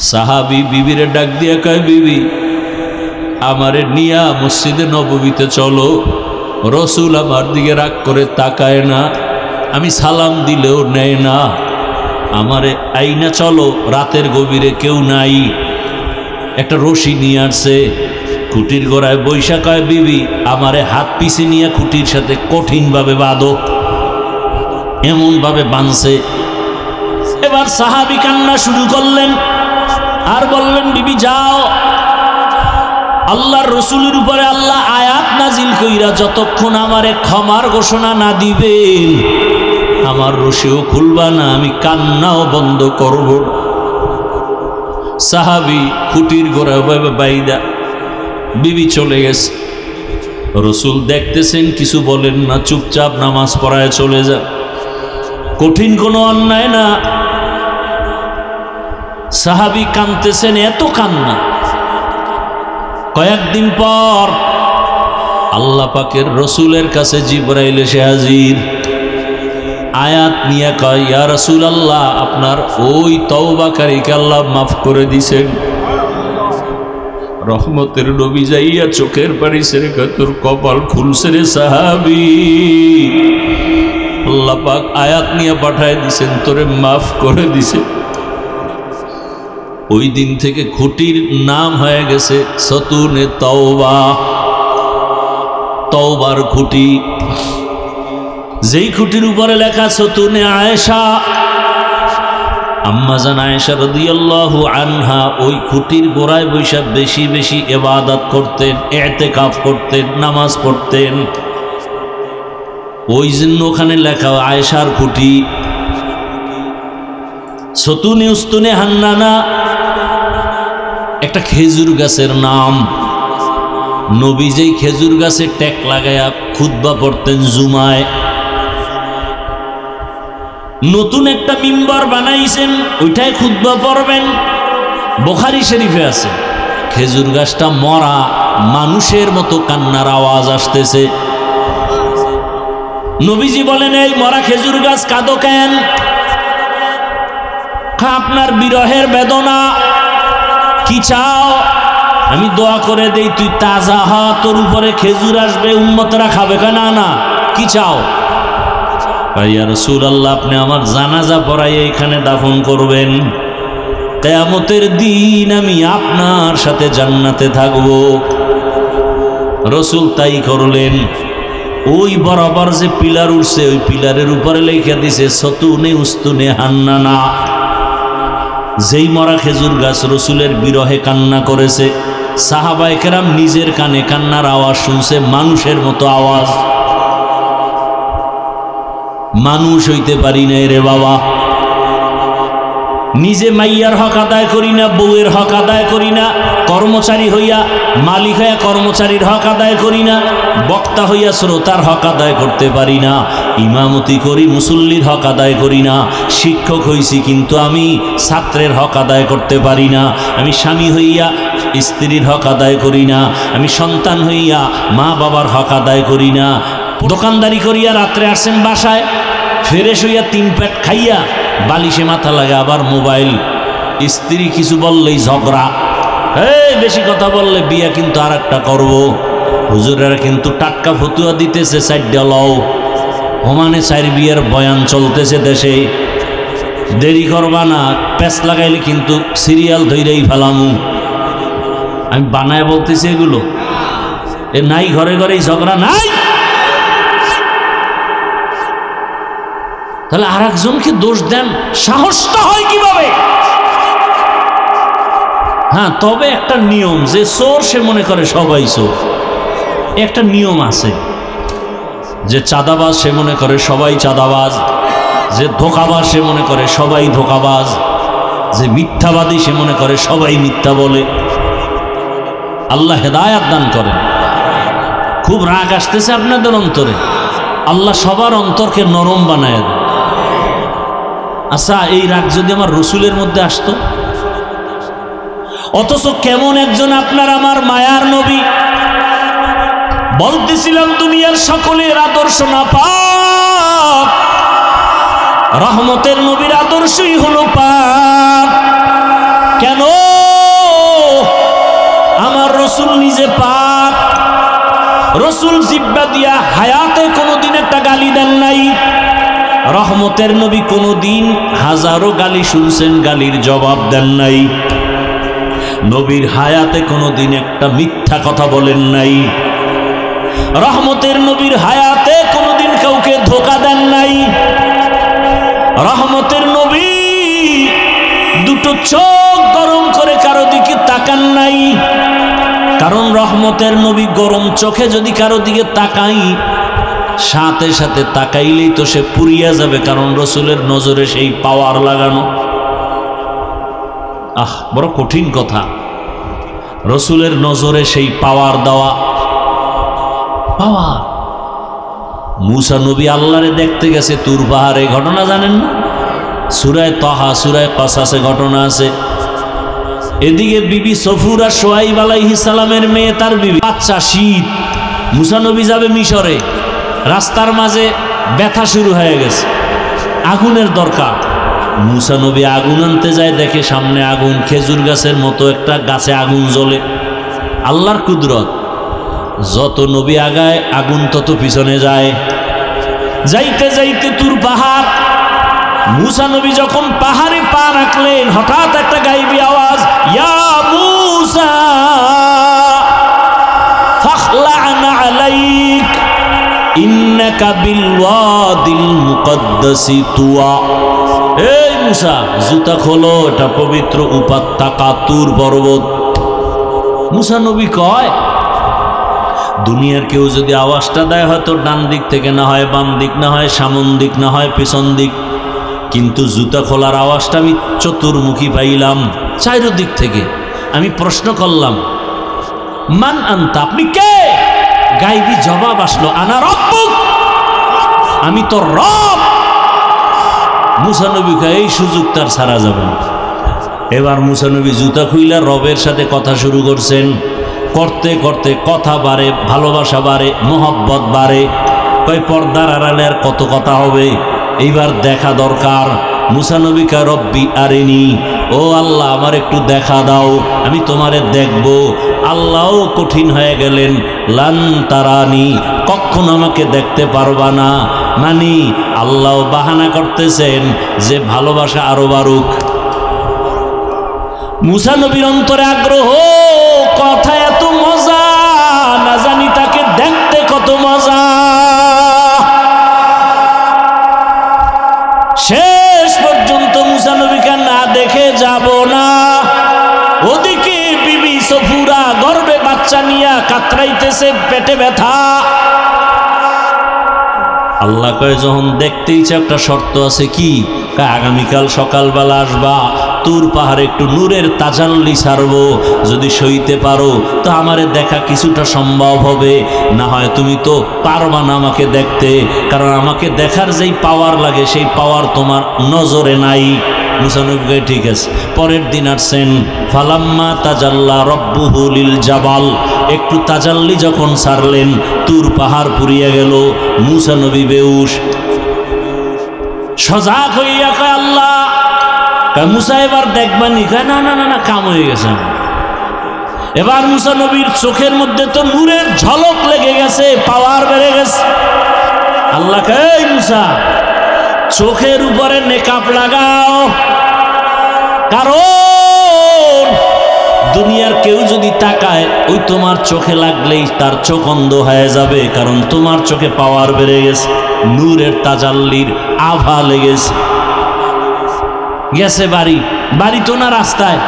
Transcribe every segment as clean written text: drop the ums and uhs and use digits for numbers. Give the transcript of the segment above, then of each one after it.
সাহাবী বিবিরে ডাক দিয়া কয়, বিবি আমারে নিয়া মসজিদে নববীতে চলো। রসুল আমার দিকে রাগ করে তাকায় না, আমি সালাম দিলেও নেয় না। আমারে আইনা চলো, রাতের গভীরে কেউ নাই। একটা রশি নিয়ে আসছে, খুঁটির গোড়ায় বৈশা কয়, বিবি আমারে হাত পিছে নিয়ে খুঁটির সাথে কঠিনভাবে বাঁধো। এমনভাবে বাঁধছে। এবার সাহাবী কান্না শুরু করলেন আর বললেন, বিবি যাও, আল্লাহর রসুলের উপরে আল্লাহ আয়াত নাজিল কইরা যতক্ষণ আমারে ক্ষমার ঘোষণা না দিবেন আমার রশিও খুলবা না, আমি কান্নাও বন্ধ করব। সাহাবী খুঁটির গোড়া বাইদা বিবি চলে গেছে। রসুল দেখতেছেন, কিছু বলেন না, চুপচাপ নামাজ পড়ায় চলে যান। কঠিন কোনো অন্যায় না। সাহাবী কাঁদতেছেন, এত কান্না। কয়েকদিন পর আল্লাহ পাকের রসুলের কাছে জিবরাইল এসে হাজির। আয়াত নিয়ে কয়, ইয়া রাসূলুল্লাহ আপনার ওই তওবাকারীকে আল্লাহ মাফ করে দিছেন। রহমতের নবী যাইয়া চোখের পানি ছেড়ে কয়, তোর কপাল খুলছে রে সাহাবী, আল্লাহ পাক আয়াত নিয়ে পাঠায় দিছেন, তোরে মাফ করে দিছে। ওই দিন থেকে খুঁটির নাম হয়ে গেছে সতুনে তওবা, তওবার খুঁটি। যেই খুঁটির উপরে লেখা সতুনে আয়েশা, আম্মাজান আয়েশা রাদিয়াল্লাহু আনহা ওই খুঁটির গোড়ায় বৈশা বেশি বেশি ইবাদত করতেন, ইতিকাফ করতেন, নামাজ পড়তেন। ওই জন্য ওখানে লেখা আয়েশার খুঁটি। সতুনে উস্তুনে হান্নানা একটা খেজুর গাছের নাম। নবী যেই খেজুর গাছে ট্যাক লাগায়া খুতবা পড়তেন জুমায়, নতুন একটা মিম্বার বানাইছেন, ওইটাই খুতবা পড়বেন। বুখারী শরীফে আছে, খেজুর গাছটা মরা, মানুষের মতো কান্নার আওয়াজ আসতেছে। নবীজি বলেন, এই মরা খেজুর গাছ কাঁদো কেন? আপনার বিরহের বেদনা। কি চাও? আমি দোয়া করে দেই, তুই তাজা হ, তোর উপরে খেজুর আসবে, উম্মতরা খাবে। না না, কি চাও? ইয়া রাসূলুল্লাহ আপনি আমার জানাজা পড়াই এখানে দাফন করবেন, কিয়ামতের দিন আমি আপনার সাথে জান্নাতে থাকব। রাসূল তাই করলেন। ওই বরাবর যে পিলার উঠছে, ওই পিলারের উপরে লেখা দিছে সতুনে উস্তুনে হান্নানা। যেই মরা খেজুর গাছ রসুলের বিরহে কান্না করেছে, সাহাবায়ে কেরাম নিজের কানে কান্নার আওয়াজ শুনছে, মানুষের মতো আওয়াজ। মানুষ হইতে পারি না রে বাবা, নিজে মাইয়ার হক আদায় করি না, বউয়ের হক আদায় করি না, কর্মচারী হইয়া মালিক হইয়া কর্মচারীর হক আদায় করি না, বক্তা হইয়া শ্রোতার হক আদায় করতে পারি না, ইমামতি করি মুসল্লির হক আদায় করি না, শিক্ষক হইছি কিন্তু আমি ছাত্রের হক আদায় করতে পারি না, আমি স্বামী হইয়া স্ত্রীর হক আদায় করি না, আমি সন্তান হইয়া মা বাবার হক আদায় করি না, দোকানদারি করিয়া রাত্রে আসছেন বাসায়, ফ্রেশ হইয়া 3 প্যাট খাইয়া বালিশে মাথা লাগা আবার মোবাইল, স্ত্রী কিছু বললেই ঝগড়া, বেশি কথা বললে বিয়া কিন্তু আর একটা করবো, হুজুরেরা কিন্তু টাটকা ফতুয়া দিতেছে 4টা লও, হোমানে 4 বিয়ের বয়ান চলতেছে দেশে, দেরি করবা না, প্যাঁচ লাগাইলে কিন্তু সিরিয়াল ধইরেই ফেলামু। আমি বানায় বলতেছি এগুলো, এ নাই ঘরে ঘরেই ঝগড়া নাই। তাহলে আর একজনকে দোষ দেন, সাহসটা হয় কিভাবে? হ্যাঁ, তবে একটা নিয়ম, যে চোর সে মনে করে সবাই চোর, একটা নিয়ম আছে। যে চাঁদাবাজ সে মনে করে সবাই চাঁদাবাজ, যে ধোঁকাবাজ সে মনে করে সবাই ধোঁকাবাজ, যে মিথ্যাবাদী সে মনে করে সবাই মিথ্যা বলে। আল্লাহ হেদায়াত দান করেন। খুব রাগ আসতেছে আপনাদের অন্তরে, আল্লাহ সবার অন্তরকে নরম বানায় দেন। আচ্ছা, এই রাগ যদি আমার রসুলের মধ্যে আসতো, অথচ কেমন একজন আপনার আমার মায়ার নবী, বলতেছিলাম দুনিয়ার সকলের আদর্শ না পাক, রহমতের নবীর আদর্শই হলো পাক। কেন? আমার রসুল নিজে পাক, রসুল জিব্বা দিয়া হায়াতে কোনোদিন একটা গালি দেন নাই। রহমতের নবী কোনোদিন হাজারো গালি শুনছেন, গালির জবাব দেন নাই। নবীর হায়াতে কোনোদিন একটা মিথ্যা কথা বলেন নাই। রহমতের নবীর হায়াতে কোনোদিন কাউকে ধোঁকা দেন নাই। রহমতের নবী দুটো চোখ গরম করে কারো দিকে তাকান নাই। কারণ রহমতের নবী গরম চোখে যদি কারো দিকে তাকাই, সাথে সাথে তাকাইলেই তো সে পুড়িয়া যাবে, কারণ রসুলের নজরে সেই পাওয়ার লাগানো। বড় কঠিন কথা, রসুলের নজরে সেই পাওয়ার দেওয়া। পাওয়ার। মুসা নবী আল্লাহরে দেখতে গেছে তুর পাহাড়ে, ঘটনা জানেন না? সূরায়ে তাহা, সূরায়ে কাসাসে ঘটনা আছে। এদিকে বিবি সফুরা সোহাইব আলাইহিস সালামের মেয়ে, তার বিবি, বাচ্চা, শীত, মুসা নবী যাবে মিশরে, রাস্তার মাঝে ব্যথা শুরু হয়ে গেছে, আগুনের দরকার। মুসা নবী আগুন আনতে যায়, দেখে সামনে আগুন, খেজুর গাছের মতো একটা গাছে আগুন জ্বলে। আল্লাহর কুদরত, যত নবী আগায় আগুন তত পিছনে যায়। যাইতে যাইতে তুর পাহাড়, মুসা নবী যখন পাহাড়ে পা রাখলেন, হঠাৎ একটা গাইবি আওয়াজ, ইয়া মুসা ফাখলা'না আলাইক ইন্নাকা বিল ওয়াদিল মুকদ্দাসি তুয়া। এই মুসা, জুতা খোলো, এটা পবিত্র উপত্যকা তুর পর্বত। মুসা নবী কয়, দুনিয়ার কেউ যদি আওয়াজটা দেয়, হয়তো ডান দিক থেকে, না হয় বাম দিক, না হয় সামন দিক, না হয় পেছন দিক, কিন্তু জুতা খোলার আওয়াজটা আমি চতুর্মুখী পাইলাম, চারিদিক থেকে। আমি প্রশ্ন করলাম, মান আনতা, আপনি কে? গাইবি জবাব আসলো, আনা রব্বুক, আমি তো রব। মুসা নবী কয়, এই সুযোগ তার ছাড়া যাবে না। এবার মুসা নবী জুতা খুইলা রবের সাথে কথা শুরু করছেন। করতে করতে কথা বাড়ে, ভালোবাসা বাড়ে, মোহব্বত বাড়ে। কয় পর্দার আড়ালে আর কত কথা হবে, এইবার দেখা দরকার। মুসা নবী কয়, রব্বি আরিনি, ও আল্লাহ আমার একটু দেখা দাও, আমি তোমারে দেখব। আল্লাহও কঠিন হয়ে গেলেন, লান তারানি, কখন আমাকে দেখতে পারবা না। মানে আল্লাহ বাহানা করতেছেন যে ভালোবাসা আরো বাড়ুক। মুসা নবীর অন্তরে আগ্রহ, কথা এত মজা, না জানি তাকে দেখতে কত মজা। শেষ পর্যন্ত মুসা নবীকে না দেখে যাব না। ওদিকে বিবি সফুরা গর্ভে বাচ্চা নিয়া কাতরাইতেছে, পেটে ব্যথা। আল্লাহ কয়, যখন দেখতে ইচ্ছা, একটা শর্ত আছে। কি? আগামীকাল সকালবেলা আসবা, তুর পাহাড়ে একটু নূরের তাজাল্লি ছাড়বো, যদি সইতে পারো তো আমারে দেখা কিছুটা সম্ভব হবে, না হয় তুমি তো পারবা না আমাকে দেখতে, কারণ আমাকে দেখার যেই পাওয়ার লাগে সেই পাওয়ার তোমার নজরে নাই। মুসা নবী কয়, ঠিক আছে। পরের দিন আসছেন, ফালাম্মা তাজাল্লা রব্বুহু লিল জাবাল, একটু তাজাল্লি যখন ছাড়লেন, তুর পাহাড় পুড়িয়া গেল। মুসা নবী বেউস, সজাগ হইয়া কয়, আল্লাহ। মুসা এবার দেখবানি? কয়, না না না না, কাম হয়ে গেছে। এবার মুসা নবীর চোখের মধ্যে তো নূরের ঝলক লেগে গেছে, পাওয়ার বেড়ে গেছে। আল্লাহ কয়, এই মুসা, চোখের উপরে নেকাব লাগাও, কারণ দুনিয়ার কেউ যদি তাকায়, ওই তোমার চোখে লাগলেই তার চোখ অন্ধ হয়ে যাবে, কারণ তোমার চোখে পাওয়ার বেড়ে গেছে, নূরের তাজাল্লির আভা লেগেছে। গেছে বাড়ি, বাড়ি তো না রাস্তায়।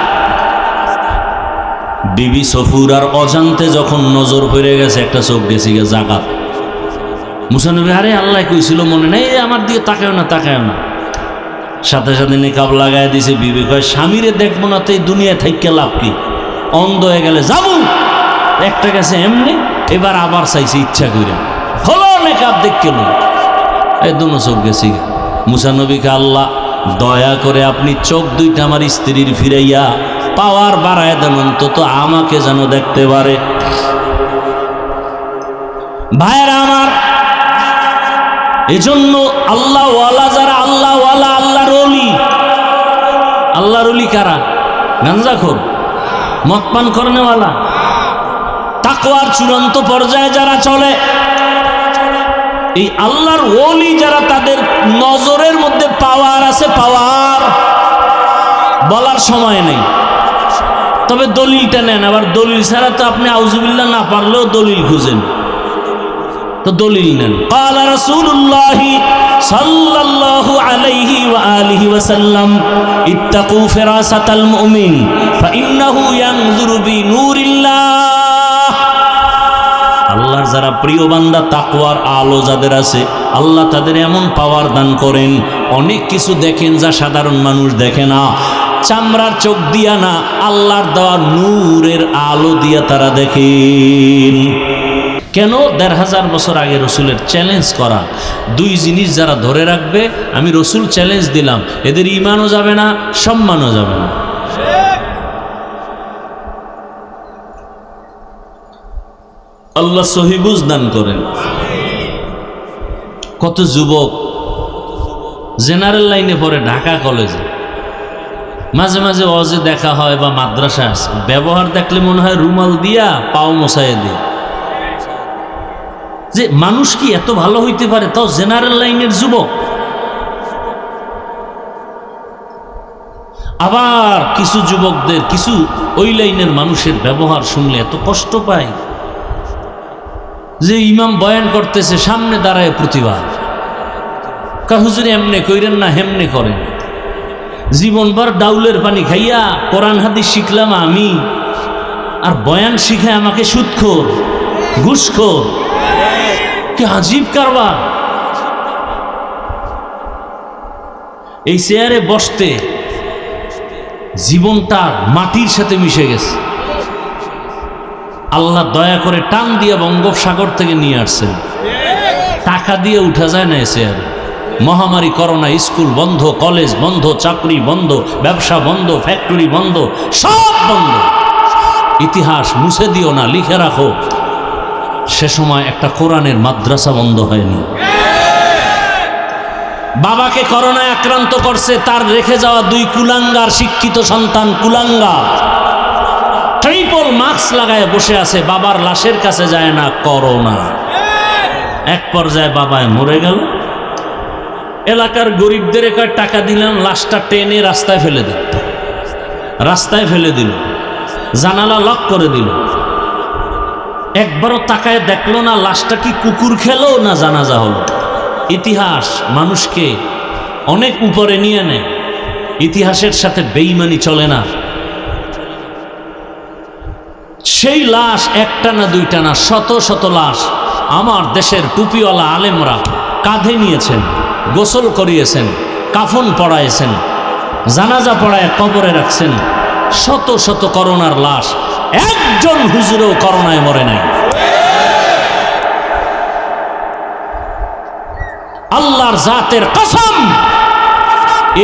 বিবি সফুরার অজান্তে যখন নজর পড়ে গেছে, একটা চোখ গেছে গে জাগাত। মুসা নবী, আরে আল্লাহ কইছিল মনে নেই, আমার দিয়ে তাকায় না, তাকায় না। সাথে সাথে নিকাব লাগাই দিছে। বিবি কয়, স্বামীরে দেখবো না তো এই দুনিয়া থেকে লাভ কি? অন্ধ হয়ে গেলে যাবো। একটা গেছে এমনি, এবার আবার চাইছে ইচ্ছা করে, হলো নিকাব দেখতে নই, এই দুনো চোখ গেছি। মুসা নবীকে আল্লাহ দয়া করে আপনি চোখ দুইটা আমার স্ত্রীর ফিরাইয়া পাওয়ার বাড়ায় দেন, অন্তত আমাকে যেন দেখতে পারে। ভাইয়েরা আমার, এজন্য আল্লাহওয়ালা যারা, আল্লাহওয়ালা, আল্লাহর ওলি। আল্লাহর ওলি কারা? গাঞ্জাখোর, মদ পান করনেওয়ালা। তাকওয়ার চূড়ান্ত পর্যায়ে যারা চলে, এই আল্লাহর ওলি যারা, তাদের নজরের মধ্যে পাওয়ার আছে, পাওয়ার বলার সময় নেই। তবে দলিলটা নেন, আবার দলিল ছাড়া তো আপনি আউযুবিল্লাহ না পারলেও দলিল খুঁজেন, তো দলিল নেন। ক্বালা রাসূলুল্লাহ সাল্লাল্লাহু আলাইহি ওয়া আলিহি ওয়া সাল্লাম ইত্তাকু ফিরাসাতাল মুমিন ফাইন্নাহু ইয়ানজুরু বিনূরিল্লাহ। আল্লাহর যারা প্রিয় বান্দা, তাকওয়ার আলো যাদের আছে, আল্লাহ তাদের এমন পাওয়ার দান করেন, অনেক কিছু দেখেন যা সাধারণ মানুষ দেখে না। চামড়ার চোখ দিয়া না, আল্লাহর দেওয়া নূরের আলো দিয়া তারা দেখেন। কেন? ১৫০০ বছর আগে রসুলের চ্যালেঞ্জ করা। দুই জিনিস যারা ধরে রাখবে, আমি রসুল চ্যালেঞ্জ দিলাম, এদের ঈমানও যাবে না, সম্মানও যাবে না। আল্লাহ সহি বুঝ দান করেন। কত যুবক জেনারেল লাইনে পড়ে ঢাকা কলেজে, মাঝে মাঝে ওয়াজে দেখা হয় বা মাদ্রাসা আছে, ব্যবহার দেখলে মনে হয় রুমাল দিয়া পাও মোছাইয়ে দিয়ে। যে মানুষ কি এত ভালো হইতে পারে, তাও জেনারেল লাইনের যুবক। আবার কিছু যুবকদের, কিছু ওই লাইনের মানুষের ব্যবহার শুনলে এত কষ্ট পায়, যে ইমাম বয়ান করতেছে, সামনে দাঁড়ায় প্রতিবাদ, হুজুর এমনে কইরেন না, হেমনে করেন। জীবনভর ডাউলের পানি খাইয়া কোরআন হাদিস শিখলাম আমি, আর বয়ান শিখায় আমাকে সুদখোর, ঘুষখোর। কি আজীব কারবার! এই চেয়ারে বসতে জীবনটা মাটির সাথে মিশে গেছে। আল্লাহ দয়া করে টান দিয়ে বঙ্গোপসাগর থেকে নিয়ে আসছেন, টাকা দিয়ে উঠা যায় না এ চেয়ারে। মহামারী, করোনা, স্কুল বন্ধ, কলেজ বন্ধ, চাকরি বন্ধ, ব্যবসা বন্ধ, ফ্যাক্টরি বন্ধ, সব বন্ধ। ইতিহাস মুছে দিও না, লিখে রাখো, সে সময় একটা কোরআনের মাদ্রাসা বন্ধ হয়নি। বাবাকে করোনায় আক্রান্ত করছে, তার রেখে যাওয়া 2 কুলাঙ্গার শিক্ষিত সন্তান, কুলাঙ্গার, ট্রিপল মাস্ক লাগায় বসে আছে, বাবার লাশের কাছে যায় না, করোনা। এক পর্যায়ে বাবায় মরে গেল। এলাকার গরিবদের কয় টাকা দিলাম, লাশটা টেনে রাস্তায় ফেলে দিল, রাস্তায় ফেলে দিল, জানালা লক করে দিল। একবারও তাকায় দেখলো না লাশটা কি কুকুর খেলো না জানাজা হলো। ইতিহাস মানুষকে অনেক উপরে নিয়ে নেয়, ইতিহাসের সাথে বেঈমানি চলে না। সেই লাশ একটা না দুইটা না, শত শত লাশ আমার দেশের টুপিওয়ালা আলেমরা কাঁধে নিয়েছেন, গোসল করিয়েছেন, কাফন পড়াইছেন, জানাজা পড়ায় কবরে রাখছেন। শত শত করোনার লাশ, একজন হুজুরও করোনায় মরে নাই। আল্লাহর জাতের কসম,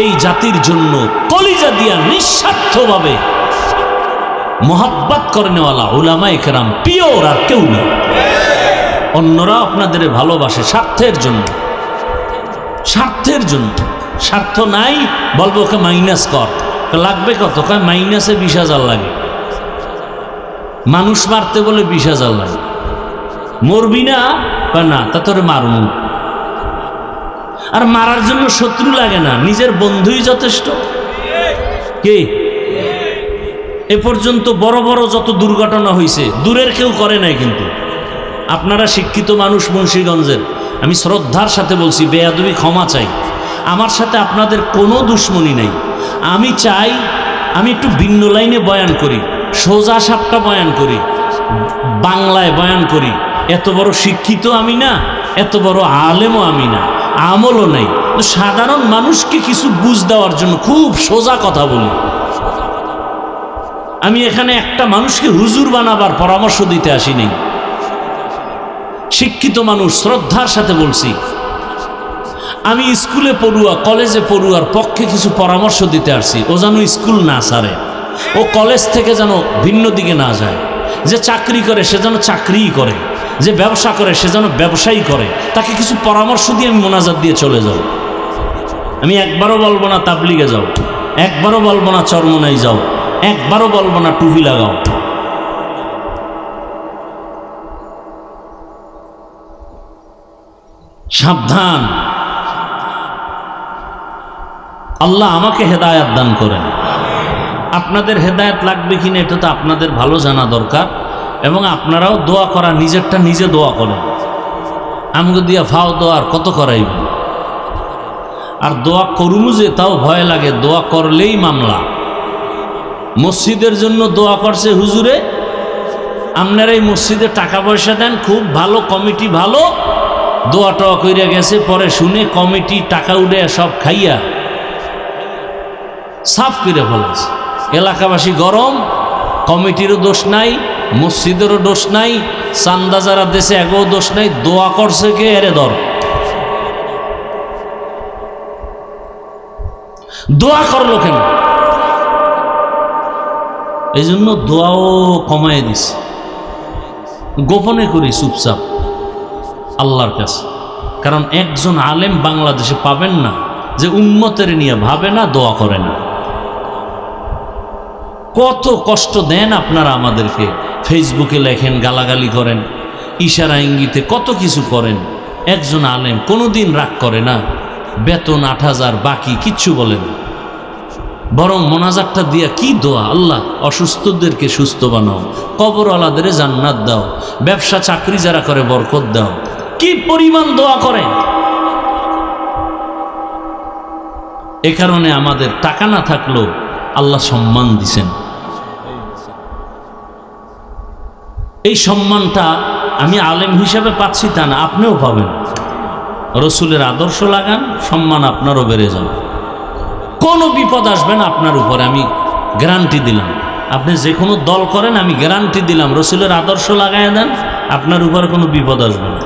এই জাতির জন্য কলিজা দিয়া নিঃস্বার্থভাবে মোহাব্বত করেনেওয়ালা উলামায়ে কেরাম পিওর, আর কেউ না। অন্যরা আপনাদের ভালোবাসে স্বার্থের জন্য, স্বার্থের জন্য। স্বার্থ নাই, বলবো ওকে মাইনাস কর, লাগবে কত? কয় মাইনাসে 20,000 লাগে। মানুষ মারতে বলে 20,000 লাগে। মরবি না? না, তা তোরে মারমু। আর মারার জন্য শত্রু লাগে না, নিজের বন্ধুই যথেষ্ট। কে এ পর্যন্ত বড় বড় যত দুর্ঘটনা হয়েছে, দূরের কেউ করে নাই। কিন্তু আপনারা শিক্ষিত মানুষ মুন্সিগঞ্জের, আমি শ্রদ্ধার সাথে বলছি, বেয়াদবি ক্ষমা চাই। আমার সাথে আপনাদের কোনো দুশ্মনী নেই। আমি চাই আমি একটু ভিন্ন লাইনে বয়ান করি, সোজা সাপটা বয়ান করি, বাংলায় বয়ান করি। এত বড় শিক্ষিত আমি না, এত বড় আলেমও আমি না, আমলও নেই। সাধারণ মানুষকে কিছু বুঝ দেওয়ার জন্য খুব সোজা কথা বলি। আমি এখানে একটা মানুষকে হুজুর বানাবার পরামর্শ দিতে আসিনি। শিক্ষিত মানুষ, শ্রদ্ধার সাথে বলছি, আমি স্কুলে পড়ুয়া, কলেজে পড়ুয়ার পক্ষে কিছু পরামর্শ দিতে আসছি। ও যেন স্কুল না ছাড়ে, ও কলেজ থেকে যেন ভিন্ন দিকে না যায়। যে চাকরি করে সে যেন চাকরিই করে, যে ব্যবসা করে সে যেন ব্যবসায়ী করে। তাকে কিছু পরামর্শ দিয়ে আমি মোনাজাত দিয়ে চলে যাব। আমি একবারও বলবো না তাবলিগে যাও, একবারও বলবো না চরমনাই যাও, একবারও বলবো না টুপি লাগাও। সাবধান, আল্লাহ আমাকে হেদায়েত দান করেন। আপনাদের হেদায়েত লাগবে কিনা এটা তো আপনাদের ভালো জানা দরকার, এবং আপনারাও দোয়া করা, নিজেরটা নিজে দোয়া করেন। আমাকে দিয়া ফাও দোয়ার কত করাইবেন, আর দোয়া করুম যে তাও ভয় লাগে, দোয়া করলেই মামলা। মসজিদের জন্য দোয়া করছে হুজুরে, আপনারা এই মসজিদে টাকা পয়সা দেন, খুব ভালো কমিটি, ভালো দোয়া টোয়া কইরা গেছে, পরে শুনে কমিটি টাকা উঠে সব খাইয়া সাফ করে ফেলেছে। এলাকাবাসী গরম, কমিটিরও দোষ নাই, মসজিদেরও দোষ নাই, চান্দা যারা দেশে এগো দোষ নাই, দোয়া করছে কে এরে ধর। দোয়া করলো কেন? এই জন্য দোয়াও কমায় দিছে, গোপনে করি চুপচাপ আল্লাহর কাছে। কারণ একজন আলেম বাংলাদেশে পাবেন না যে উম্মতের নিয়ে ভাবে না, দোয়া করে না। কত কষ্ট দেন আপনারা আমাদেরকে, ফেসবুকে লেখেন, গালাগালি করেন, ইশারা ইঙ্গিতে কত কিছু করেন। একজন আলেম কোনোদিন রাগ করে না, বেতন ৮,০০০ বাকি কিচ্ছু বলে না, বরং মোনাজাতটা দিয়া কি দোয়া, আল্লাহ অসুস্থদেরকে সুস্থ বানাও, কবরওয়ালাদের জান্নাত দাও, ব্যবসা চাকরি যারা করে বরকত দাও। কি পরিমাণ দোয়া করে। এ কারণে আমাদের টাকা না থাকলেও আল্লাহ সম্মান দিছেন। এই সম্মানটা আমি আলেম হিসাবে পাচ্ছি তা না, আপনিও পাবেন। রসুলের আদর্শ লাগান, সম্মান আপনারও বেড়ে যাবে। কোনো বিপদ আসবে না আপনার উপরে, আমি গ্যারান্টি দিলাম। আপনি যে কোনো দল করেন, আমি গ্যারান্টি দিলাম, রসুলের আদর্শ লাগাইয়া দেন, আপনার উপরে কোনো বিপদ আসবে না।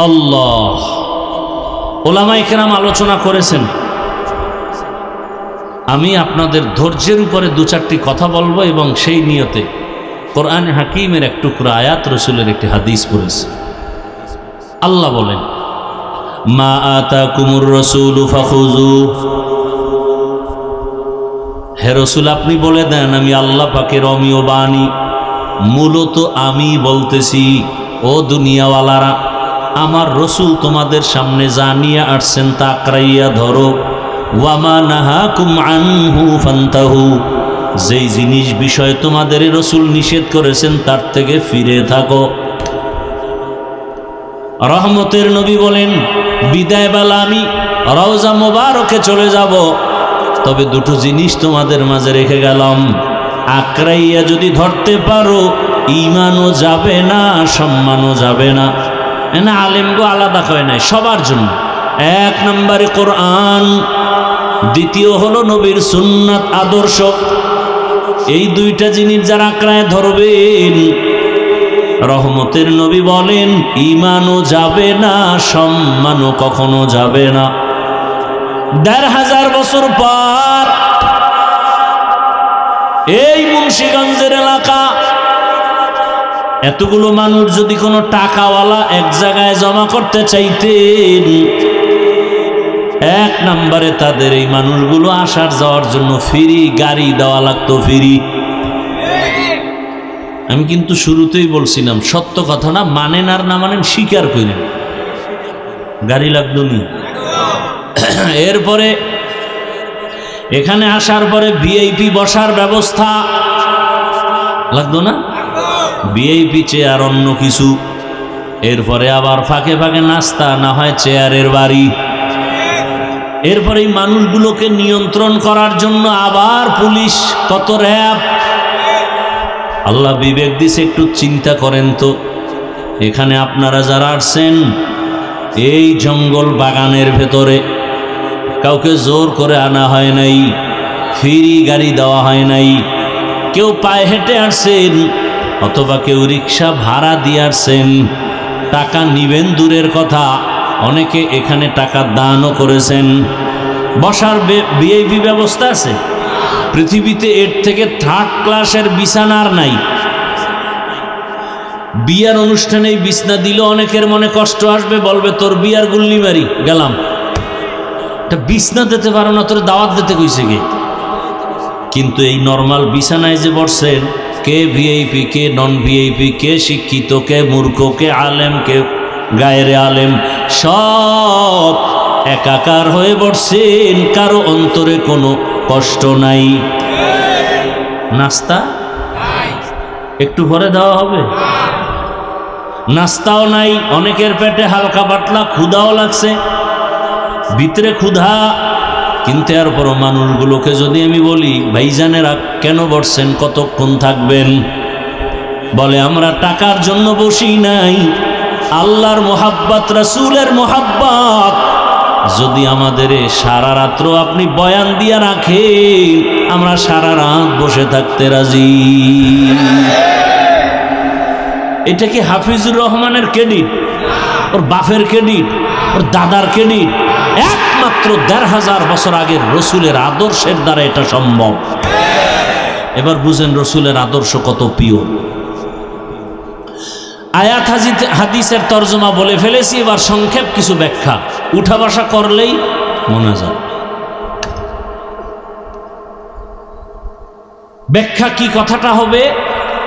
আল্লাহ, ওলামায়ে কেরাম আলোচনা করেছেন। আমি আপনাদের ধৈর্যের উপরে দু চারটি কথা বলবো, এবং সেই নিয়তে কোরআন হাকিমের এক টুকরা আয়াত, রসুলের একটি হাদিস পড়েছে। আল্লাহ বলেন, মা আতাকুমুর রাসূলু ফাখুযু। হে রসুল, আপনি বলে দেন আমি আল্লাহ পাকের অমীয় বাণী, মূলত আমি বলতেছি, ও দুনিয়াওয়ালারা, আমার রসুল তোমাদের সামনে যা নিয়ে আসছেন তা আঁকড়াইয়া ধরো। ওয়ামা নাহাকুম আনহু ফান্তাহু, যেই জিনিস বিষয়ে তোমাদের রসুল নিষেধ করেছেন তার থেকে ফিরে থাকো। রহমতের নবী বলেন, বিদায় বেলা আমি রওজা মোবারকে চলে যাব, তবে দুটো জিনিস তোমাদের মাঝে রেখে গেলাম, আঁকড়াইয়া যদি ধরতে পারো ঈমানও যাবে না, সম্মানও যাবে না। না, আলেমগো আলাদা হয় নাই, সবার জন্য। এক নম্বরে কোরআন, দ্বিতীয় হলো নবীর সুন্নাত আদর্শ। এই দুইটা জিনিস যারা আঁকড়ায় ধরবেন, রহমতের নবী বলেন, ঈমানও যাবে না, সম্মানও কখনো যাবে না। ১৫০০ বছর পর এই মুন্সিগঞ্জের এলাকা, এতগুলো মানুষ যদি কোনো টাকাওয়ালা এক জায়গায় জমা করতে চাইতেন, এক নম্বরে তাদের এই মানুষগুলো আসার যাওয়ার জন্য ফ্রি গাড়ি দেওয়া লাগতো, ফ্রি। আমি কিন্তু শুরুতেই বলছিলাম, সত্য কথা না, মানেন আর না মানেন স্বীকার করেন, গাড়ি লাগতো নি। এরপরে এখানে আসার পরে ভিআইপি বসার ব্যবস্থা লাগতো না, ভিআইপি চেয়ার, অন্য কিছু। এরপরে আবার ফাঁকে ফাঁকে নাস্তা, না হয় চেয়ারের বাড়ি। এরপরে এই মানুষগুলোকে নিয়ন্ত্রণ করার জন্য আবার পুলিশ, কত র্যাব। আল্লাহ বিবেক দিছে, একটু চিন্তা করেন তো, এখানে আপনারা যারা আসছেন, এই জঙ্গল বাগানের ভেতরে কাউকে জোর করে আনা হয় নাই, ফ্রি গাড়ি দেওয়া হয় নাই, কেউ পায়ে হেঁটে আসছেন, অথবা কেউ রিক্সা ভাড়া দিয়ে আসছেন। টাকা নিবেন দূরের কথা, অনেকে এখানে টাকা দানও করেছেন। বসার ভিআইপি ব্যবস্থা আছে, পৃথিবীতে এর থেকে থার্ড ক্লাসের বিছানার নাই। বিয়ার অনুষ্ঠানে বিছনা দিলে অনেকের মনে কষ্ট আসবে, বলবে তোর বিয়ার গুল্লি মারি গেলাম। একটা বিছনা দিতে পারো না, তোর দাওয়াত দিতে কইছে কে? কিন্তু এই নর্মাল বিছানায় যে বসছেন, কে ভিআইপি, কে নন ভিআইপি, কে শিক্ষিত, কে মূর্খ, কে আলেম, কে গায়েরে আলেম, সব একাকার হয়ে বসছেন, কারো অন্তরে কোনো কষ্ট নাই। নাস্তা একটু পরে দেওয়া হবে, নাস্তাও নাই, অনেকের পেটে হালকা পাতলা ক্ষুধাও লাগছে, ভিতরে ক্ষুধা। কিন্তু এরপরও মানুষগুলোকে যদি আমি বলি, ভাইজানেরা কেন বসছেন, কতক্ষণ থাকবেন, বলে আমরা টাকার জন্য বসি নাই, আল্লাহর মোহাব্বত, রাসূলের মোহাব্বত যদি আমাদের সারা রাত্র আপনি বয়ান দিয়া রাখেন, আমরা সারা রাত বসে থাকতে রাজি। এটা কি হাফিজুর রহমানের ক্রেডিট, ওর বাপের ক্রেডিট, ওর দাদার ক্রেডিট? একমাত্র ১৫০০ বছর আগের রসুলের আদর্শের দ্বারা এটা সম্ভব। এবার বুঝেন রসুলের আদর্শ কত প্রিয়। আয়াত হাদিসের তর্জমা বলে ফেলেছি, এবার সংক্ষেপ কিছু ব্যাখ্যা, উঠা বসা করলেই মোনাজাত। ব্যাখ্যা কি কথাটা হবে?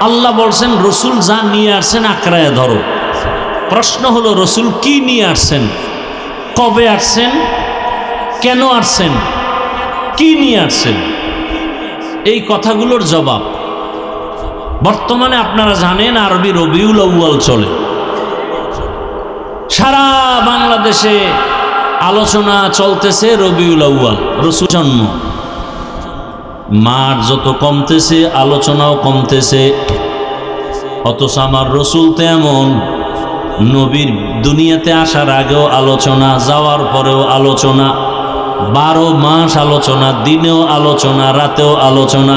আল্লাহ বলছেন রসুল যা নিয়ে আসছেন আঁকড়ায় ধরো। প্রশ্ন হলো রসুল কি নিয়ে আসছেন, কবে আসছেন, কেন আসছেন, কি নিয়ে আসছেন? এই কথাগুলোর জবাব বর্তমানে আপনারা জানেন আরবি রবিউল আউয়াল চলে, সারা বাংলাদেশে আলোচনা চলতেছে রবিউল আউয়াল, রসুল জন্ম। মার যত কমতেছে আলোচনাও কমতেছে, অথচ আমার রসুল তেমন, নবীর দুনিয়াতে আসার আগেও আলোচনা, যাওয়ার পরেও আলোচনা, 12 মাস আলোচনা, দিনেও আলোচনা, রাতেও আলোচনা,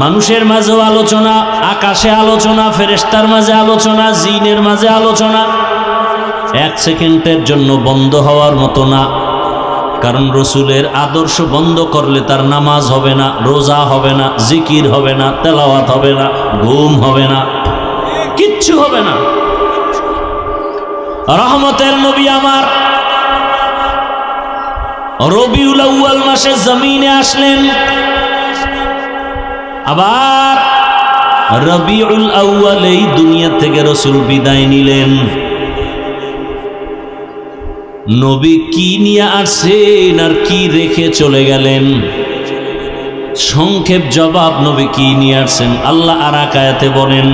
মানুষের মাঝেও আলোচনা, আকাশে আলোচনা, ফেরেশতার মাঝে আলোচনা, জিনের মাঝে আলোচনা, 1 সেকেন্ডের জন্য বন্ধ হওয়ার মতো না। কারণ রসুলের আদর্শ বন্ধ করলে তার নামাজ হবে না, রোজা হবে না, জিকির হবে না, তেলাওয়াত হবে না, ঘুম হবে না, কিচ্ছু হবে না। রহমতের নবী আমার রবিউল আউয়াল মাসে জমিনে আসলেন, আবার রবিউল আউয়ালেই দুনিয়া থেকে রসুল বিদায় নিলেন। নবী কি নিয়ে আসছেন আর কি রেখে চলে গেলেন? সংক্ষেপ জবাব, নবী কি নিয়ে আসছেন? আল্লাহ আর এক আয়াতে বলেন,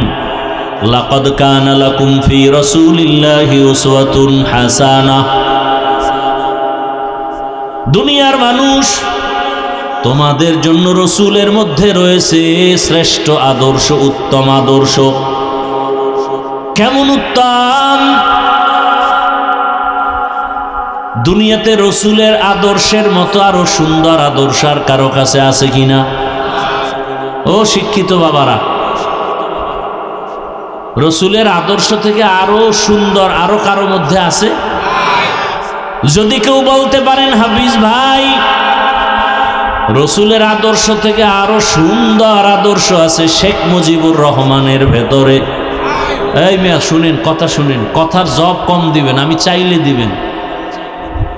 লাকাদ কানা লাকুম ফি রাসূলিল্লাহি উসওয়াতুন হাসানাহ। দুনিয়ার মানুষ, তোমাদের জন্য রসুলের মধ্যে রয়েছে শ্রেষ্ঠ আদর্শ, উত্তম আদর্শ। কেমন উত্তম? দুনিয়াতে রসুলের আদর্শের মতো আরো সুন্দর আদর্শ আর কারো কাছে আছে কিনা? ও শিক্ষিত বাবারা, রসুলের আদর্শ থেকে আরো সুন্দর আরো কারো মধ্যে আছে? যদি কেউ বলতে পারেন হাফিজ ভাই রসুলের আদর্শ থেকে আরো সুন্দর আদর্শ আছে শেখ মুজিবুর রহমানের ভেতরে, এই মিয়া শুনেন, কথা শুনেন, কথার জব কম দিবেন, আমি চাইলে দিবেন,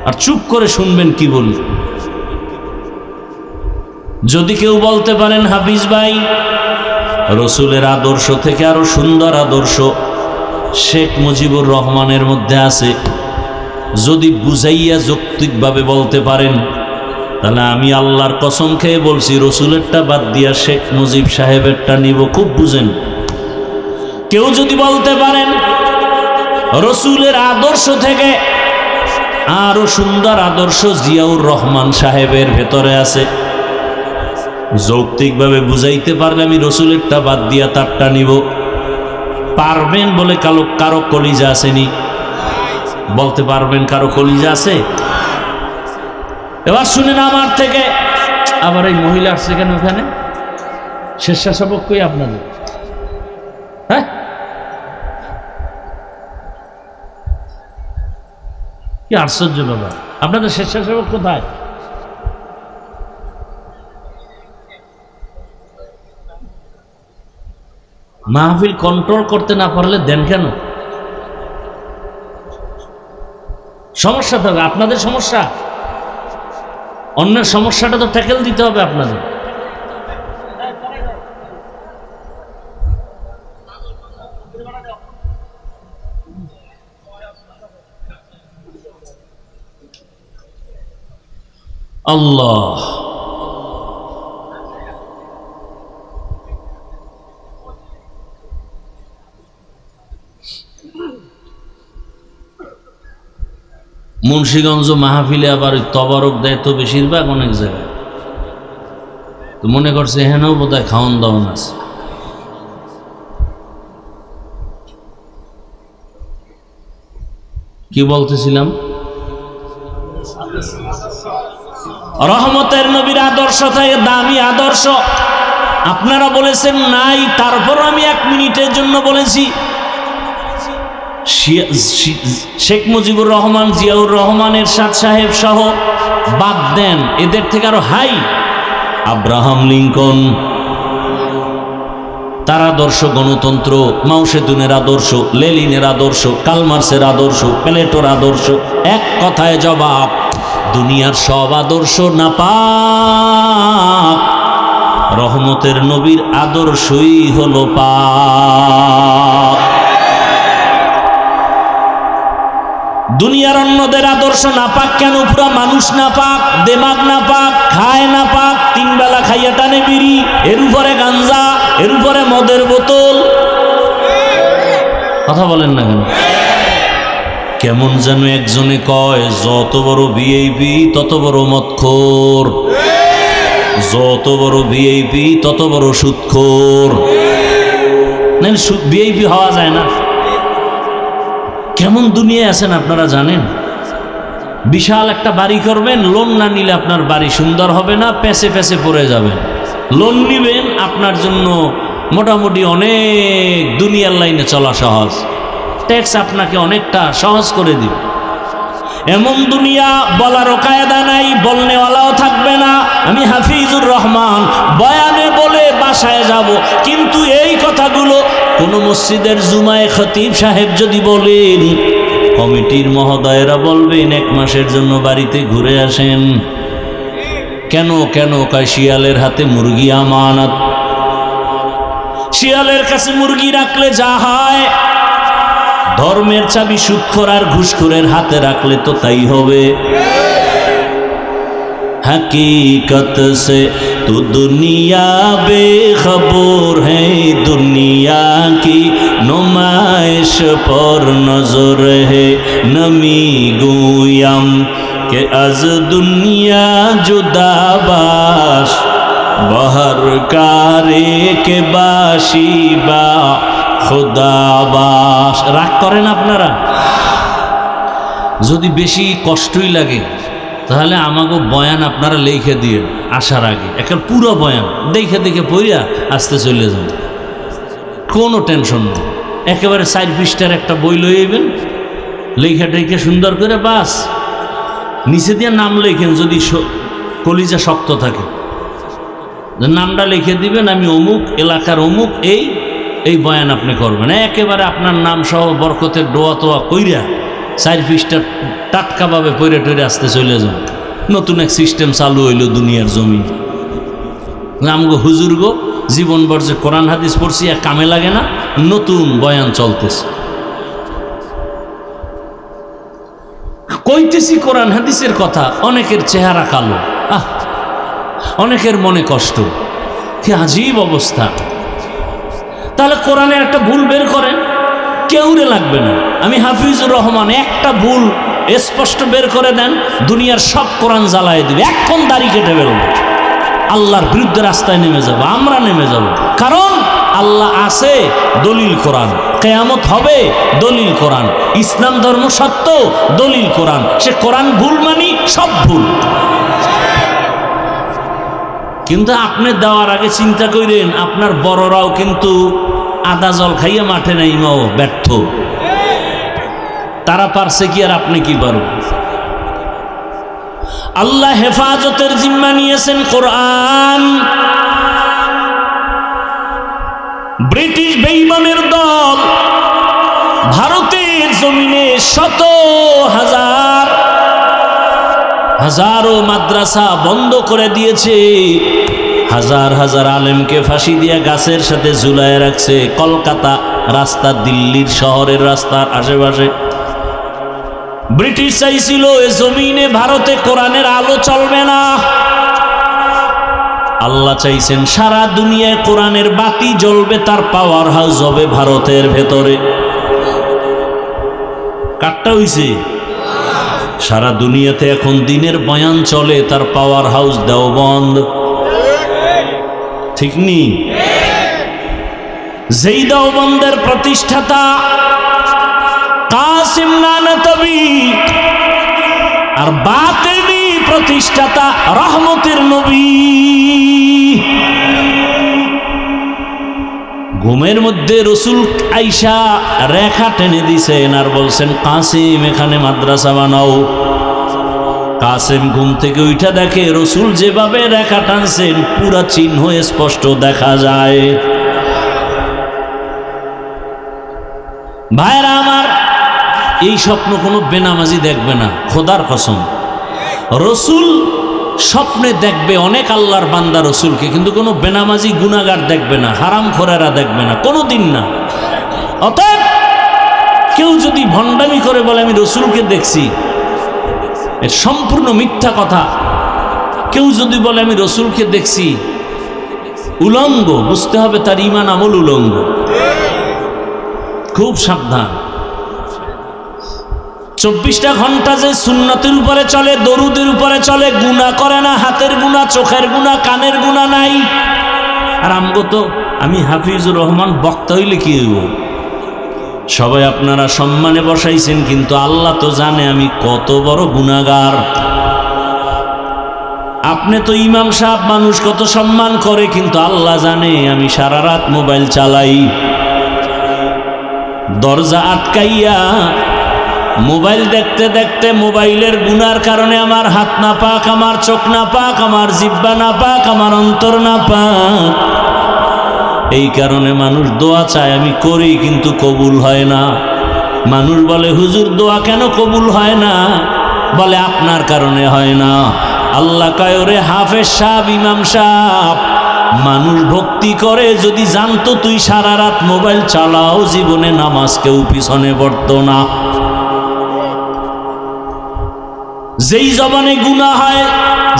আর চুপ করে শুনবেন কি বলি। যদি কেউ বলতে পারেন হাফিজ ভাই রসুলের আদর্শ থেকে আরো সুন্দর আদর্শ শেখ মুজিবুর রহমানের মধ্যে আছে, যদি বুঝাইয়া যৌক্তিকভাবে বলতে পারেন, তাহলে আমি আল্লাহর কসম খেয়ে বলছি রসুলেরটা বাদ দিয়া শেখ মুজিব সাহেবেরটা নিব। খুব বুঝেন। কেউ যদি বলতে পারেন রসুলের আদর্শ থেকে আরো সুন্দর আদর্শ জিয়াউর রহমান সাহেবের ভেতরে আছে, যৌক্তিকভাবে বুঝাইতে পারলে আমি রসুলেরটা বাদ দিয়া তারটা নিব। পারবেন বলে কারো কলিজা আসেনি? বলতে পারবেন কারো কলিজা আছে? এবার শুনেন আমার থেকে। আবার এই মহিলা আসছে কেন ওখানে? স্বেচ্ছাসেবক কই আপনাদের? হ্যাঁ, কি আশ্চর্য ব্যাপার, আপনাদের স্বেচ্ছাসেবক কোথায়? মাহফিল কন্ট্রোল করতে না পারলে দেন কেন? সমস্যা থাকে, আপনাদের সমস্যা। অন্যের সমস্যাটা তো ট্যাকেল দিতে হবে আপনাদের। আল্লাহ মুন্সিগঞ্জ মাহফিলে আবার তবারক দেয় তো বেশিরভাগ অনেক জায়গায়, তো মনে করছে এখানেও বোধহয় খাওয়ান দাওয়ান আছে। কি বলতেছিলাম? রহমতের নবীর আদর্শ থেকে দামি আদর্শ আপনারা বলেছেন নাই, তারপর আমি 1 মিনিটের জন্য বলেছি। শেখ মুজিবুর রহমান, জিয়াউর রহমান, এরশাদ সাহেব সহ বাদ দেন, এদের থেকে আরো হাই আব্রাহাম লিঙ্কন, তার আদর্শ গণতন্ত্র, মাও সেতুনের আদর্শ, লেনিনের আদর্শ, কালমার্সের আদর্শ, প্লেটোর আদর্শ। এক কথায় জবাব, দুনিয়ার সব আদর্শ নাপাক, রহমতের নবীর আদর্শই হলো পাক। দুনিয়ার অন্যদের আদর্শ নাপাক কেন? পুরা মানুষ নাপাক, দেমাগ নাপাক, খায় নাপাক, 3 বেলা খাইয়া টানে বিড়ি, এর উপরে গাঞ্জা, এর উপরে মদের বোতল। কথা বলেন না কেন? কেমন যেন একজনে কয়, যত বড় ভিআইপি তত বড় মদখোর, যত বড় ভিআইপি তত বড় সুদখোর। না, ভিআইপি হওয়া যায় না। কেমন দুনিয়ায় আছেন আপনারা জানেন? বিশাল একটা বাড়ি করবেন, লোন না নিলে আপনার বাড়ি সুন্দর হবে না, পেছে পেছে পড়ে যাবেন। লোন নিবেন, আপনার জন্য মোটামুটি অনেক দুনিয়ার লাইনে চলা সহজ, ট্যাক্স আপনাকে অনেকটা সহজ করে দিবে। এমন দুনিয়া বলারও কায়দা নাই, বলনেওয়ালাও থাকবে না। আমি হাফিজুর রহমান বয়ানে বলে বাসায় যাব, কিন্তু এই কথাগুলো কোন মসজিদের জুমায় খতিব সাহেব যদি বলেন, কমিটির মহোদয়েরা বলবেন 1 মাসের জন্য বাড়িতে ঘুরে আসেন। কেন কেন? কয় শিয়ালের হাতে মুরগি আমানত, শিয়ালের কাছে মুরগি রাখলে যা হয়, ধর্মের চাবি সুদখোর আর ঘুষখোরের হাতে রাখলে তো তাই হবে। हकीकत से तो दुनिया बेखबर है, दुनिया की नुमाइश पर नजर है। नमी गोयम के अज दुनिया जुदा बाश, बहर कारे के बाशी बा खुदा बाश। রাগ করেন আপনারা? যদি বেশি কষ্টই লাগে তাহলে আমাকে বয়ান আপনারা লিখে দিয়ে আসার আগে একটা পুরো বয়ান দেখে দেখে পড়িয়া আসতে চলে যান, কোনো টেনশন নেই। একেবারে 4 পৃষ্ঠার একটা বই লইবেন, লেখা টেখে সুন্দর করে বাস নিচে দিয়ে নাম লেখেন, যদি কলিজা শক্ত থাকে নামটা লিখে দিবেন, আমি অমুক এলাকার অমুক, এই বয়ান আপনি করবেন। একেবারে আপনার নাম সহ বরকতের দোয়া তোয়া কইরা 4 পৃষ্ঠা টাটকাভাবে পড়ে টরে আসতে চলে যান। নতুন এক সিস্টেম চালু হইল দুনিয়ার জমি। আমগো হুজুর গো জীবনভর যে কোরআন হাদিস পড়ছি এক কামে লাগে না, নতুন বয়ান চলতেছে। কইতেছি কোরআন হাদিসের কথা, অনেকের চেহারা কালো, অনেকের মনে কষ্ট, কি আজীব অবস্থা। তাহলে কোরআনের একটা ভুল বের করেন, কেউরে লাগবে না। আমি হাফিজুর রহমান একটা ভুল স্পষ্ট বের করে দেন, দুনিয়ার সব কোরআন জ্বালায় দিবে, এখন দাড়ি কেটে বেরোবে, আল্লাহর বিরুদ্ধে রাস্তায় নেমে যাব, আমরা নেমে যাব। কারণ আল্লাহ আছে, দলিল কোরআন, কিয়ামত হবে, দলিল কোরআন, ইসলাম ধর্ম সত্য, দলিল কোরআন। সে কোরআন ভুল মানি সব ভুল। কিন্তু আপনি দেওয়ার আগে চিন্তা করেন, আপনার বড়রাও কিন্তু আদা জল খাইয়া মাঠে নাইমাও ব্যর্থ। তারা পারছে কি আর আপনি কি পারবেন? আল্লাহ হেফাজতের জিম্মা নিয়েছেন কোরআন। ব্রিটিশ বেঈমানের দল ভারতের জমিনে শত হাজার হাজারো মাদ্রাসা বন্ধ করে দিয়েছে, হাজার হাজার আলেমকে ফাঁসি দিয়ে গাছের সাথে ঝুলায় রাখছে কলকাতা রাস্তা, দিল্লির শহরের রাস্তার আশেপাশে। ব্রিটিশ চাইছিল এ জমিনে ভারতে কোরআনের আলো চলবে না, আল্লাহ চাইছেন সারা দুনিয়ায় কোরআনের বাতি জ্বলবে, তার পাওয়ার হাউস হবে ভারতের ভেতরে। কাটটা হইছে সারা দুনিয়াতে এখন দিনের বয়ান চলে, তার পাওয়ার হাউস দেওবন্দ, ঠিক নি? যেই দেওবন্দের প্রতিষ্ঠাতা কাসিম নানতবি আর বাতিনি প্রতিষ্ঠাতা রহমতের নবী। ঘুমের মধ্যে রসুল আইসা রেখা টেনে দিছেন আর বলছেন কাসিম এখানে মাদ্রাসা বানাও। কাসিম ঘুম থেকে উঠা দেখে রসুল যেভাবে রেখা টানছেন পুরা চিহ্ন স্পষ্ট দেখা যায়। ভাইরা আমার, এই স্বপ্ন কোনো বেনামাজি দেখবে না, খোদার কসম। রসুল স্বপ্নে দেখবে অনেক আল্লাহর বান্দা রসুলকে, কিন্তু কোনো বেনামাজি গুনাহগার দেখবে না, হারামখোরেরা দেখবে না, কোনো দিন না। অতএব কেউ যদি ভণ্ডামি করে বলে আমি রসুলকে দেখছি, এর সম্পূর্ণ মিথ্যা কথা। কেউ যদি বলে আমি রসুলকে দেখছি, উলঙ্গ, বুঝতে হবে তার ঈমান আমল উলঙ্গ। খুব সাবধান। 24টা ঘন্টা যে সুন্নতের উপরে চলে, দরুদের উপরে চলে, গুনাহ করে না, হাতের গুনাহ, চোখের গুনাহ, কানের গুনাহ নাই। আর আমগো তো, আমি হাফিজুর রহমান বক্তা হইলে কি হইব? সবাই আপনারা সম্মানে বসাইছেন, কিন্তু আল্লাহ তো জানে আমি কত বড় গুনাহগার। আপনি তো ইমাম সাহেব, মানুষ কত সম্মান করে, কিন্তু আল্লাহ জানে আমি সারা রাত মোবাইল চালাই, দরজা আটকাইয়া মোবাইল দেখতে দেখতে, মোবাইলের গুনার কারণে আমার হাত না পাক, আমার চোখ না পাক, আমার জিহ্বা না পাক, আমার অন্তর না পাক। এই কারণে মানুষ দোয়া চায়, আমি করি কিন্তু কবুল হয় না। মানুষ বলে হুজুর দোয়া কেন কবুল হয় না? বলে আপনার কারণে হয় না। আল্লাহ কয় ওরে হাফেজ সাহেব, ইমাম সাহেব, মানুষ ভক্তি করে যদি জানতো তুই সারা রাত মোবাইল চালাও, জীবনে নামাজ কেউ পিছনে পড়তো না। যেই জবানে গুনাহ হয়,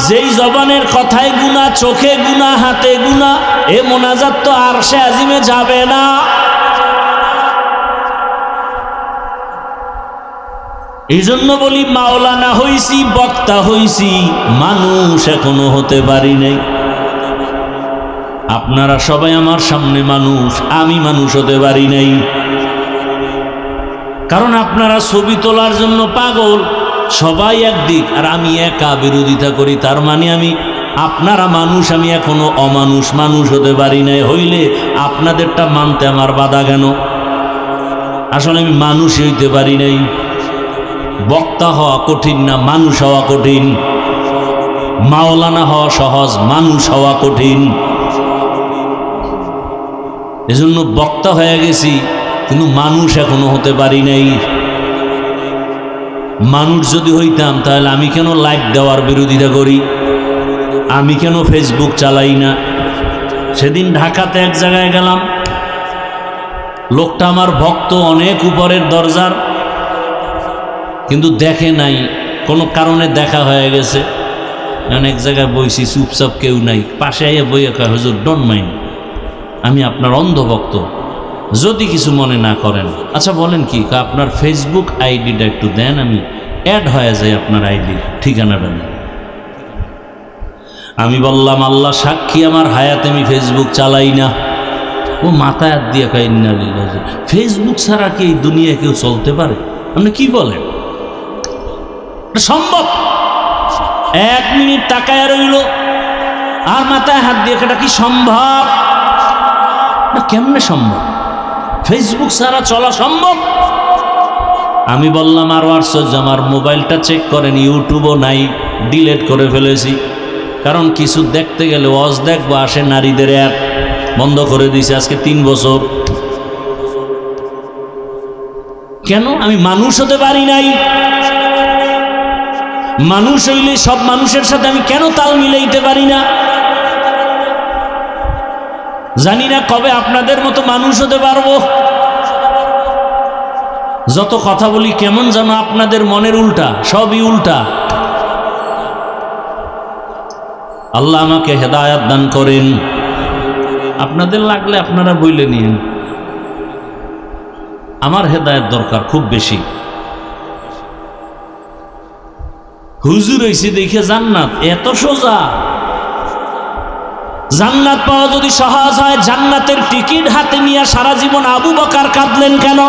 যেই জবানের কথায় গুনাহ, চোখে গুনাহ, হাতে গুনাহ, এ মোনাজাত তো আরশে আজিমে যাবে না। এই জন্য বলি মাওলানা হইছি, বক্তা হইছি, মানুষ এখনো হতে পারি নাই। আপনারা সবাই আমার সামনে মানুষ, আমি মানুষ হতে পারি নাই। কারণ আপনারা ছবি তোলার জন্য পাগল, সবাই একদিক, আর আমি একা বিরোধিতা করি। তার মানে আমি, আপনারা মানুষ, আমি এখনো অমানুষ, মানুষ হতে পারি নাই। হইলে আপনাদেরটা মানতে আমার বাধা কেন? আসলে আমি মানুষই হইতে পারি নাই। বক্তা হওয়া কঠিন না, মানুষ হওয়া কঠিন। মাওলানা হওয়া সহজ, মানুষ হওয়া কঠিন। এজন্য বক্তা হয়ে গেছি, কিন্তু মানুষ এখনো হতে পারি নাই। মানুষ যদি হইতাম তাহলে আমি কেন লাইভ দেওয়ার বিরোধিতা করি? আমি কেন ফেসবুক চালাই না? সেদিন ঢাকাতে এক জায়গায় গেলাম, লোকটা আমার ভক্ত, অনেক উপরের দরজার, কিন্তু দেখে নাই, কোনো কারণে দেখা হয়ে গেছে। এক জায়গায় বইছি, চুপচাপ কেউ নাই, পাশে আইয়া বইয়া কয় হুজুর ডোন্ট মাইন্ড, আমি আপনার অন্ধভক্ত, যদি কিছু মনে না করেন। আচ্ছা বলেন কি? আপনার ফেসবুক আইডিটা একটু দেন, আমি অ্যাড হয়ে যাই আপনার আইডি, ঠিকানাটা দেন। আমি বললাম আল্লাহ সাক্ষী, আমার হায়াতে আমি ফেসবুক চালাই না। ও মাথায় হাত দিয়ে কয় ইন্না লিল্লাহি, ফেসবুক ছাড়া কি এই দুনিয়ায় কেউ চলতে পারে? আপনি কি বলেন? সম্ভব? 1 মিনিট তাকায় রইল আর মাথায় হাত দিয়ে, এটা কি সম্ভব? না, কেমনে সম্ভব? ফেসবুক ছাড়া চলা সম্ভব? আমি বললাম আরো আশ্চর্য, আমার মোবাইলটা চেক করেন, ইউটিউবও নাই, ডিলেট করে ফেলেছি। কারণ কিছু দেখতে গেলে ওয়াজ দেখবো, আসে নারীদের অ্যাড, বন্ধ করে দিয়েছে আজকে 3 বছর। কেন? আমি মানুষ হতে পারি নাই। মানুষ হইলে সব মানুষের সাথে আমি কেন তাল মিলাইতে পারি না? জানি না কবে আপনাদের মতো মানুষ হতে পারবো। যত কথা বলি কেমন যেন আপনাদের মনের উল্টা, সবই উল্টা। আল্লাহ আমাকে হেদায়াত দান করেন। আপনাদের লাগলে আপনারা বইলে নিন, আমার হেদায়েত দরকার খুব বেশি। হুজুর হইছে দেখে জান্নাত এত সোজা? জান্নাত পাওয়া যদি সহজ হয়, জান্নাতের টিকিট হাতে নিয়ে সারা জীবন আবু বকর কাঁদলেন কেন?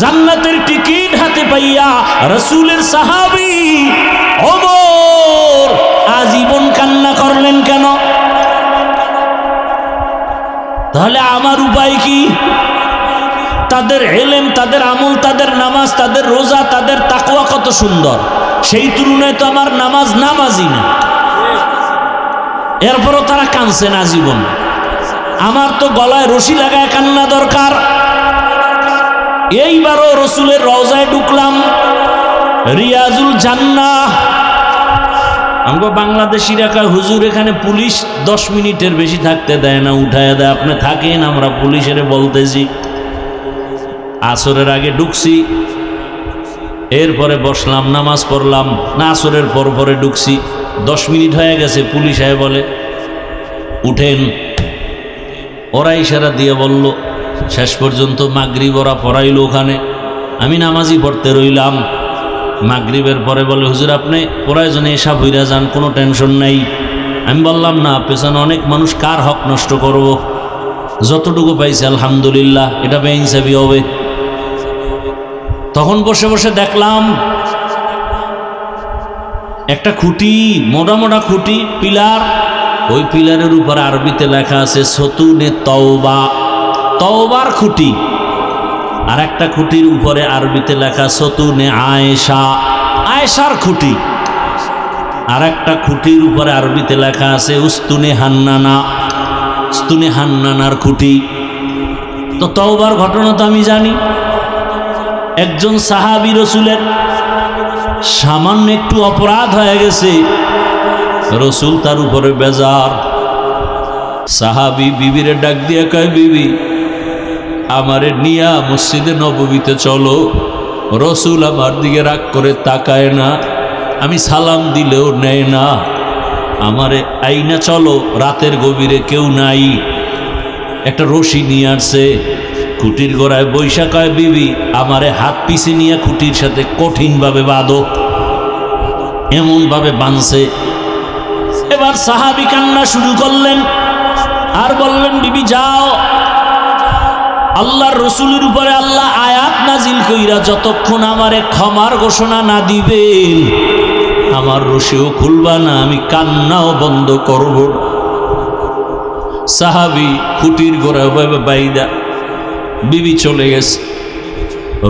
জান্নাতের টিকিট হাতে পাইয়া রাসূলের সাহাবী ওমর আজীবন কান্না করলেন কেন? তাহলে আমার উপায় কি? তাদের ইলম, তাদের আমল, তাদের নামাজ, তাদের রোজা, তাদের তাকওয়া কত সুন্দর, সেই তুলনায় তো আমার নামাজই না। এরপরও তারা কাঁদছে না জীবন। আমার তো গলায় রশি লাগায় কান্না দরকার। এইবারও রসুলের রওজায় ঢুকলাম, রিয়াজুল জান্নাহ। আমরা বাংলাদেশিরা কয় হুজুর এখানে পুলিশ 10 মিনিটের বেশি থাকতে দেয় না, উঠায় দেয়। আপনি থাকেন, আমরা পুলিশের বলতেছি। আসরের আগে ঢুকছি, এরপরে বসলাম, নামাজ পড়লাম না, আসরের পরে ঢুকছি, 10 মিনিট হয়ে গেছে। পুলিশ আয় বলে উঠেন। ওরা ইশারা দিয়ে বলল। শেষ পর্যন্ত মাগরিব ওরা পড়াইলো ওখানে, আমি নামাজই পড়তে রইলাম। মাগরিবের পরে বলে হুজুর আপনি প্রয়োজনে এসা ভইরা যান, কোনো টেনশন নাই। আমি বললাম না, পেছনে অনেক মানুষ, কার হক নষ্ট করব? যতটুকু পাইছে আলহামদুলিল্লাহ, এটা বেইনসাফি হবে। তখন বসে বসে দেখলাম একটা খুঁটি, মোটা মোটা খুঁটি, পিলার। ওই পিলারের উপর আরবিতে লেখা আছে সতুনে তওবা, তওবার খুঁটি। আর একটা খুঁটির উপরে আরবিতে লেখা সতুনে আয়েশা, আয়েশার খুঁটি। আর একটা খুঁটির উপরে আরবিতে লেখা আছে উস্তুনে হান্নানা, উস্তুনে হান্নানার খুঁটি। তো তওবার ঘটনা তো আমি জানি। একজন সাহাবী রসুলের সামান্য একটু অপরাধ হয়ে গেছে, রসুল তার উপরে বেজার। সাহাবী বিবিরে ডাক দিয়া কয়, বিবি আমারে নিয়া মসজিদে নববীতে চলো। রসুল আমার দিকে রাগ করে তাকায় না, আমি সালাম দিলেও নেয় না। আমারে আইনা চলো, রাতের গভীরে কেউ নাই। একটা রশি নিয়ে আসছে, খুঁটির গোড়ায় বৈশা কয়, বিবি আমারে হাত পিছে নিয়ে খুঁটির সাথে কঠিনভাবে বাঁধো। এমনভাবে বাঁধছে। এবার সাহাবী কান্না শুরু করলেন আর বললেন, বিবি যাও, আল্লাহর রসুলের উপরে আল্লাহ আয়াত নাজিল কইরা যতক্ষণ আমারে ক্ষমার ঘোষণা না দিবেন, আমার রশিও খুলবা না, আমি কান্নাও বন্ধ করব। সাহাবী খুঁটির গোড়ায় বাইদা, বিবি চলে গেছে।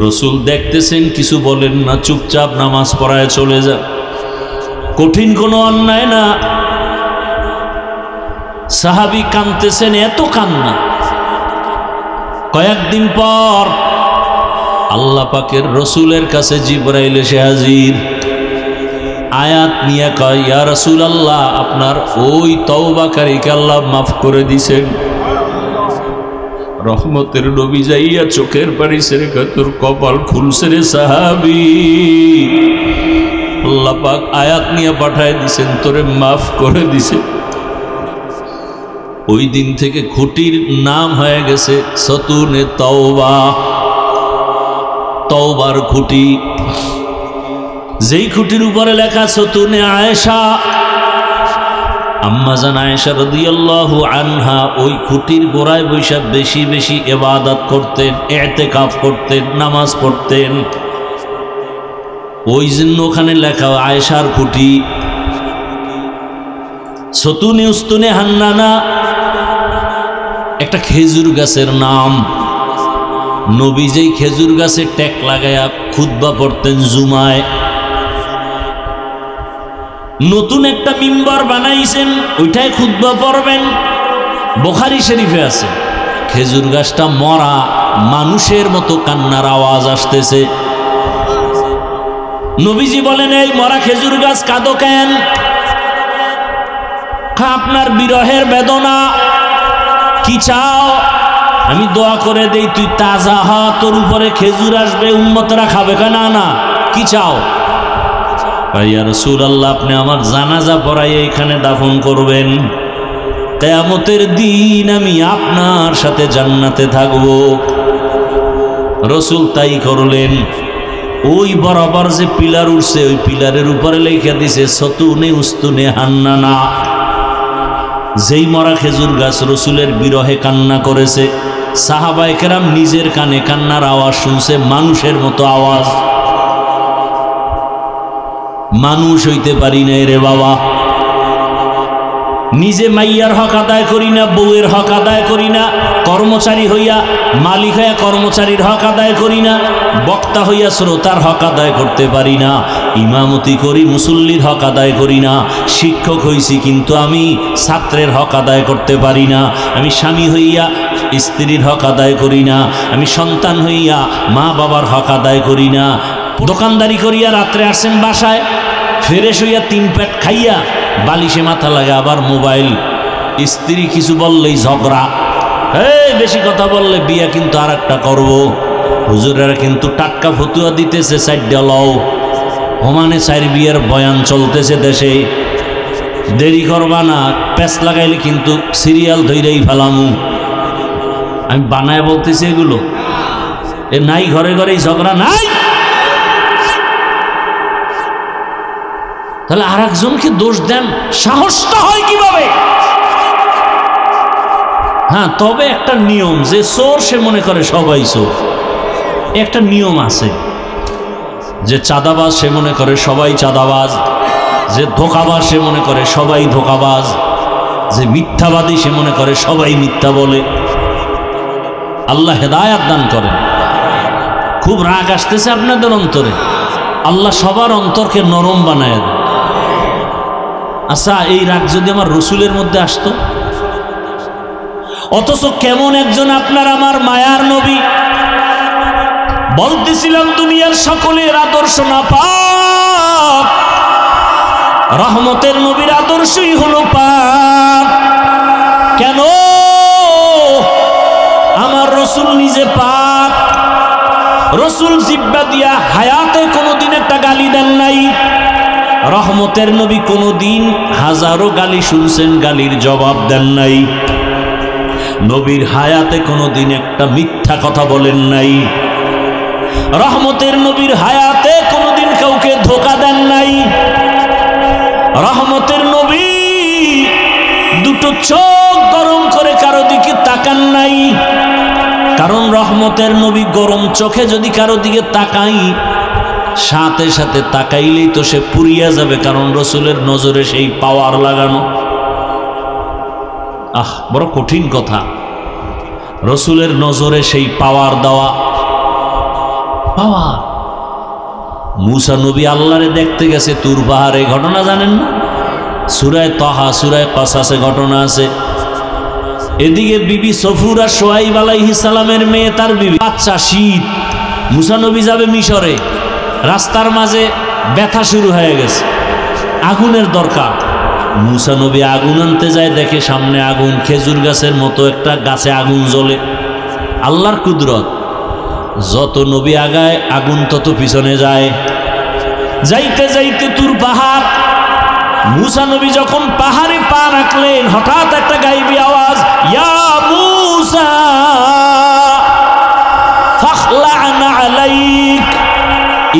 রসুল দেখতেছেন, কিছু বলেন না, চুপচাপ নামাজ পড়ায় চলে যান। কঠিন কোনো অন্যায় না। সাহাবী কাঁদতেছেন, এত কান্না। কয়েকদিন পর আল্লাহ পাকের রসুলের কাছে জিবরাইল এসে হাজির। আয়াত নিয়ে কয়, ইয়া রাসূলুল্লাহ আপনার ওই তওবাকারীকে আল্লাহ মাফ করে দিছেন। রহমতের নবী যাইয়া চোখের পানি ছেড়ে কয়, তোর কপাল খুলছে রে সাহাবী, আল্লাহ পাক আয়াত নিয়ে পাঠায় দিছেন, তোরে মাফ করে দিছে। ওই দিন থেকে খুঁটির নাম হয়ে গেছে সতুনে তওবা, তওবার খুঁটি। যেই খুঁটির উপরে লেখা সতুনে আয়েশা, আম্মা জান আয়েশা রাদিয়াল্লাহু আনহা ওই খুঁটির গোড়ায় বৈশা বেশি বেশি ইবাদত করতেন, ইতিকাফ করতেন, নামাজ পড়তেন। ওই জন্য ওখানে লেখা আয়েশার খুঁটি। সতুনে উস্তুনে হান্নানা একটা খেজুর গাছের নাম। নবী যেই খেজুর গাছে টেক লাগায়া খুতবা পড়তেন জুমায়, নতুন একটা মিম্বার বানাইছেন, ওইটাই খুতবা পড়বেন। বুখারী শরীফে আছে, খেজুর গাছটা মরা, মানুষের মতো কান্নার আওয়াজ আসতেছে। নবীজি বলেন, এই মরা খেজুর গাছ কাঁদো কেন? আপনার বিরহের বেদনা। কি চাও? আমি দোয়া করে দেই, তুই তাজা হ, তোর উপরে খেজুর আসবে, উম্মতরা খাবে। না না, কি চাও? ইয়া রাসূলুল্লাহ, আপনি আমার জানাজা পড়াইয়া এখানে দাফন করবেন, কিয়ামতের দিন আমি আপনার সাথে জান্নাতে থাকব। রাসূল তাই করলেন। ওই বরাবর যে পিলার উঠছে, ওই পিলারের উপরে লেখা দিছে সতুনে উস্তুনে হান্নানা। যেই মরা খেজুর গাছ রাসূলের বিরহে কান্না করেছে, সাহাবায়ে কেরাম নিজের কানে কান্নার আওয়াজ শুনছে, মানুষের মতো আওয়াজ। মানুষ হইতে পারি না রে বাবা। নিজে মাইয়ার হক আদায় করি না, বউয়ের হক আদায় করি না, কর্মচারী হইয়া মালিক হইয়া কর্মচারীর হক আদায় করি না, বক্তা হইয়া শ্রোতার হক আদায় করতে পারি না, ইমামতি করি মুসল্লির হক আদায় করি না, শিক্ষক হইছি কিন্তু আমি ছাত্রের হক আদায় করতে পারি না, আমি স্বামী হইয়া স্ত্রীর হক আদায় করি না, আমি সন্তান হইয়া মা বাবার হক আদায় করি না। দোকানদারি করিয়া রাত্রে আসছেন বাসায়, ফ্রেশ হইয়া 3 প্যাট খাইয়া বালিশে মাথা লাগে আবার মোবাইল। স্ত্রী কিছু বললেই ঝগড়া, বেশি কথা বললে বিয়া কিন্তু আর একটা করবো। হুজুরেরা কিন্তু টাটকা ফতুয়া দিতেছে, 4টা লও। ওমানে 4 বিয়ের বয়ান চলতেছে দেশে। দেরি করবা না, প্যাঁচ লাগাইলে কিন্তু সিরিয়াল ধইরেই ফেলামু। আমি বানায় বলতেছি এগুলো, এ নাই ঘরে ঘরেই ঝগড়া নাই। তাহলে আর একজনকে দোষ দেন, সাহসটা হয় কিভাবে? হ্যাঁ, তবে একটা নিয়ম, যে চোর সে মনে করে সবাই চোর। একটা নিয়ম আছে, যে চাঁদাবাজ সে মনে করে সবাই চাঁদাবাজ, যে ধোঁকাবাজ সে মনে করে সবাই ধোঁকাবাজ, যে মিথ্যাবাদী সে মনে করে সবাই মিথ্যা বলে। আল্লাহ হেদায়াত দান করেন। খুব রাগ আসতেছে আপনাদের অন্তরে, আল্লাহ সবার অন্তরকে নরম বানায় দেন। আচ্ছা, এই রাগ যদি আমার রসুলের মধ্যে আসতো, অথচ কেমন একজন আপনার আমার মায়ার নবী। বলতেছিলাম দুনিয়ার সকলের আদর্শ না পাপ, রহমতের নবীর আদর্শই হলো পাপ। কেন? আমার রসুল নিজে পাপ। রসুল জিব্বা দিয়া হায়াতে কোনোদিন একটা গালি দেন নাই। রহমতের নবী কোনোদিন হাজারো গালি শুনছেন, গালির জবাব দেন নাই। নবীর হায়াতে কোনোদিন একটা মিথ্যা কথা বলেন নাই। রহমতের নবীর হায়াতে কোনোদিন কাউকে ধোঁকা দেন নাই। রহমতের নবী দুটো চোখ গরম করে কারো দিকে তাকান নাই। কারণ রহমতের নবী গরম চোখে যদি কারো দিকে তাকাই, সাথে সাথে তাকাইলেই তো সে পুড়িয়া যাবে, কারণ রসুলের নজরে সেই পাওয়ার লাগানো। বড় কঠিন কথা। রসুলের নজরে সেই পাওয়ার দেওয়া। পাওয়ার। মুসা নবী আল্লাহরে দেখতে গেছে তুর পাহাড়ে, ঘটনা জানেন না? সূরায়ে তাহা, সূরায়ে কাসাসে ঘটনা আছে। এদিকে বিবি সফুরা সোয়াইব আলাইহিস সালামের মেয়ে, তার বিবি, বাচ্চা, শীত। মুসা নবী যাবে মিশরে, রাস্তার মাঝে ব্যথা শুরু হয়ে গেছে, আগুনের দরকার। মুসা নবী আগুন আনতে যায়, দেখে সামনে আগুন, খেজুর গাছের মতো একটা গাছে আগুন জ্বলে। আল্লাহর কুদরত, যত নবী আগায় আগুন তত পিছনে যায়। যাইতে যাইতে তুর পাহাড়। মুসা নবী যখন পাহাড়ে পা রাখলেন, হঠাৎ একটা গাইবি আওয়াজ, ইয়া মুসা ফাখলা'না আলাইক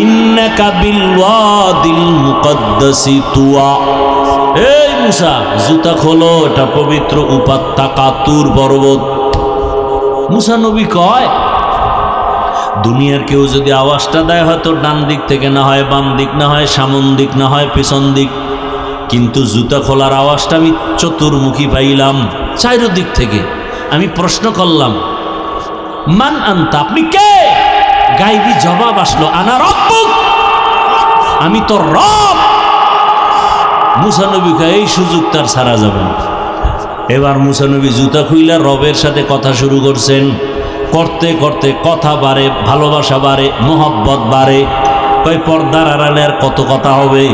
ইন্নাকা বিল ওয়াদিল মুকদ্দাসি তুয়া। এই মুসা, জুতা খোলো, এটা পবিত্র উপত্যকা তুর পর্বত। মুসা নবী কয়, দুনিয়ার কেউ যদি আওয়াজটা দেয়, হয়তো ডান দিক থেকে না হয় বাম দিক, না হয় সামন দিক, না হয় পিছন দিক, কিন্তু জুতা খোলার আওয়াজটা আমি চতুর্মুখী পাইলাম, চারদিক থেকে। আমি প্রশ্ন করলাম, মান আনতা, আপনি কে? গাইবি জবাব আসলো, আনা রব্বুক, আমি তো রব। মুসা নবী কয়, এই সুযোগ তার ছাড়া যাবে না। এবার মুসা নবী জুতা খুইলা রবের সাথে কথা শুরু করছেন। করতে করতে কথা বাড়ে, ভালোবাসা বাড়ে, মোহব্বত বাড়ে। কয় পর্দার আড়ালে আর কত কথা হবে,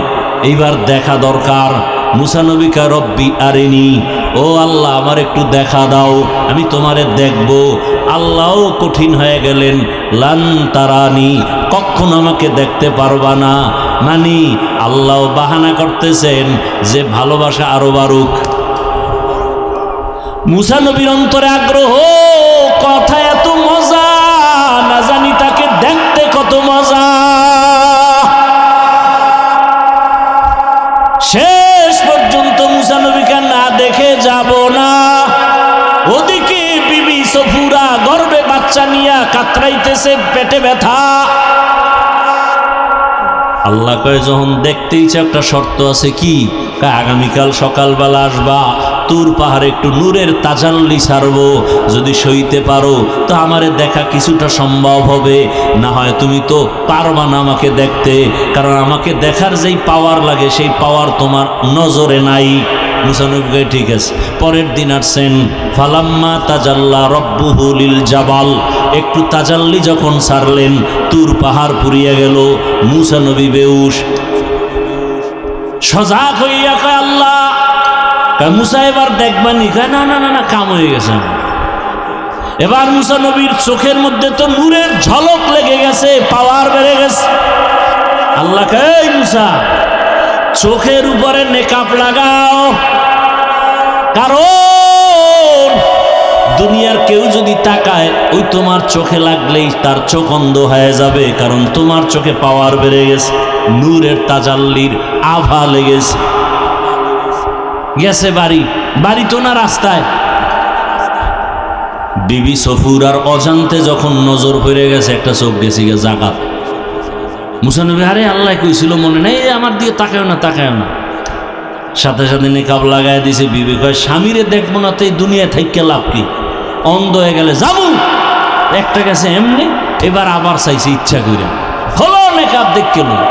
এইবার দেখা দরকার। মুসা নবী কয় রব্বি আরিনি, ও আল্লাহ আমার একটু দেখা দাও, আমি তোমারে দেখব। আল্লাহও কঠিন হয়ে গেলেন, লান তারানি, কখনো আমাকে দেখতে পারবা না। মানে আল্লাহ বাহানা করতেছেন যে ভালোবাসা আরো বাড়ুক। মুসা নবীর অন্তরে আগ্রহ, কথা এত মজা, না জানি তাকে দেখতে কত মজা। শেষ পর্যন্ত মুসা নবীকে না দেখে যাব না। ওদিকে বিবি সফুরা গর্ভে বাচ্চা নিয়ে কাতরাইতেছে, পেটে ব্যথা। আল্লাহ কয় যখন দেখতে ইচ্ছা, একটা শর্ত আছে। কি? আগামীকাল সকালবেলা আসবা, তুর পাহাড়ে একটু নূরের তাজাল্লি ছাড়বো, যদি সইতে পারো তো আমারে দেখা কিছুটা সম্ভব হবে, না হয় তুমি তো পারবা না আমাকে দেখতে, কারণ আমাকে দেখার যেই পাওয়ার লাগে সেই পাওয়ার তোমার নজরে নাই। মুসা নবী ঠিক আছে। পরের দিন আসছেন, ফালাম্মা তাজাল্লা রব্বুহু লিল জাবাল, একটু তাজাল্লি যখন ছাড়লেন, তুর পাহাড় পুড়িয়ে গেল। মুসা নবী বেউস, সজাগ হইয়া কয় আল্লাহ, মুসা এবার দেখবানি? কয় না না না না, কাম হয়ে গেছে। এবার মুসা নবীর চোখের মধ্যে তো নূরের ঝলক লেগে গেছে, পাওয়ার বেড়ে গেছে। আল্লাহ কয় মুসা, চোখের উপরে নেকাব লাগাও, কারণ দুনিয়ার কেউ যদি তাকায় ওই তোমার চোখে লাগলেই তার চোখ অন্ধ হয়ে যাবে, কারণ তোমার চোখে পাওয়ার বেড়ে গেছে, নূরের তাজাল্লির আভা লেগেছে। গেছে বাড়ি, বাড়ি তো না রাস্তায়। বিবি সফুরার অজান্তে যখন নজর পড়ে গেছে, একটা চোখ গেছে গে জাগাত। মুসা নবী, আরে আল্লাহ কইছিল মনে নেই, আমার দিয়ে তাকায় না, তাকায় না। সাথে সাথে নিকাব লাগাই দিছে। বিবি কয় স্বামীরে দেখবো না তো এই দুনিয়া থেকে লাভ কি? অন্ধ হয়ে গেলে যাবো। একটা গেছে এমনি, এবার আবার চাইছে ইচ্ছা করে, হলো নিকাব দেখতে লই,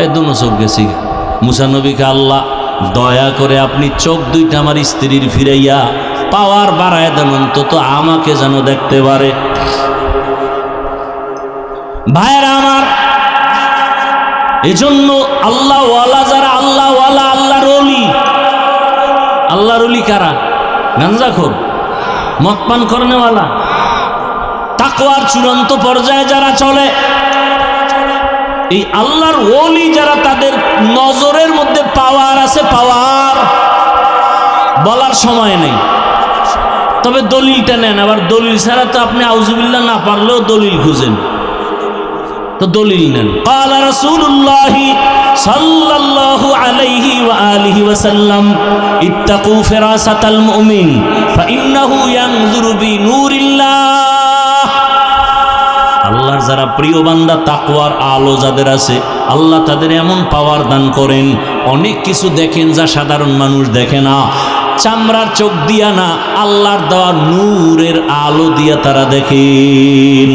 এই দুনো চোখ গেছি। মুসা নবীকে আল্লাহ দয়া করে আপনি চোখ দুইটা আমার স্ত্রীর ফিরাইয়া পাওয়ার বাড়ায় দেন, অন্তত আমাকে যেন দেখতে পারে। ভাইরা আমার, এজন্য আল্লাহ ওয়ালা যারা, আল্লাহ ওয়ালা, আল্লাহর ওলি। আল্লাহর ওলি কারা? গাঞ্জাখোর, মদ পান করনেওয়ালা, তাকওয়ার চূড়ান্ত পর্যায়ে যারা চলে, এই আল্লাহর ওলি যারা, তাদের নজরের মধ্যে পাওয়ার আছে। পাওয়ার বলার সময় নেই, তবে দলিলটা নেন। আবার দলিল ছাড়া তো আপনি আউযুবিল্লাহ না পারলেও দলিল খুঁজেন, তো দলিল নেন। قال رسول الله صلى الله عليه وآله وسلم اتقوا فراسة المؤمن فإنه ينظر بنور الله। আল্লাহর যারা প্রিয় বান্দা, তাকওয়ার আলো যাদের আছে, আল্লাহ তাদের এমন পাওয়ার দান করেন, অনেক কিছু দেখেন যা সাধারণ মানুষ দেখে না। চামড়ার চোখ দিয়া না, আল্লাহর দেওয়া নূরের আলো দিয়া তারা দেখেন।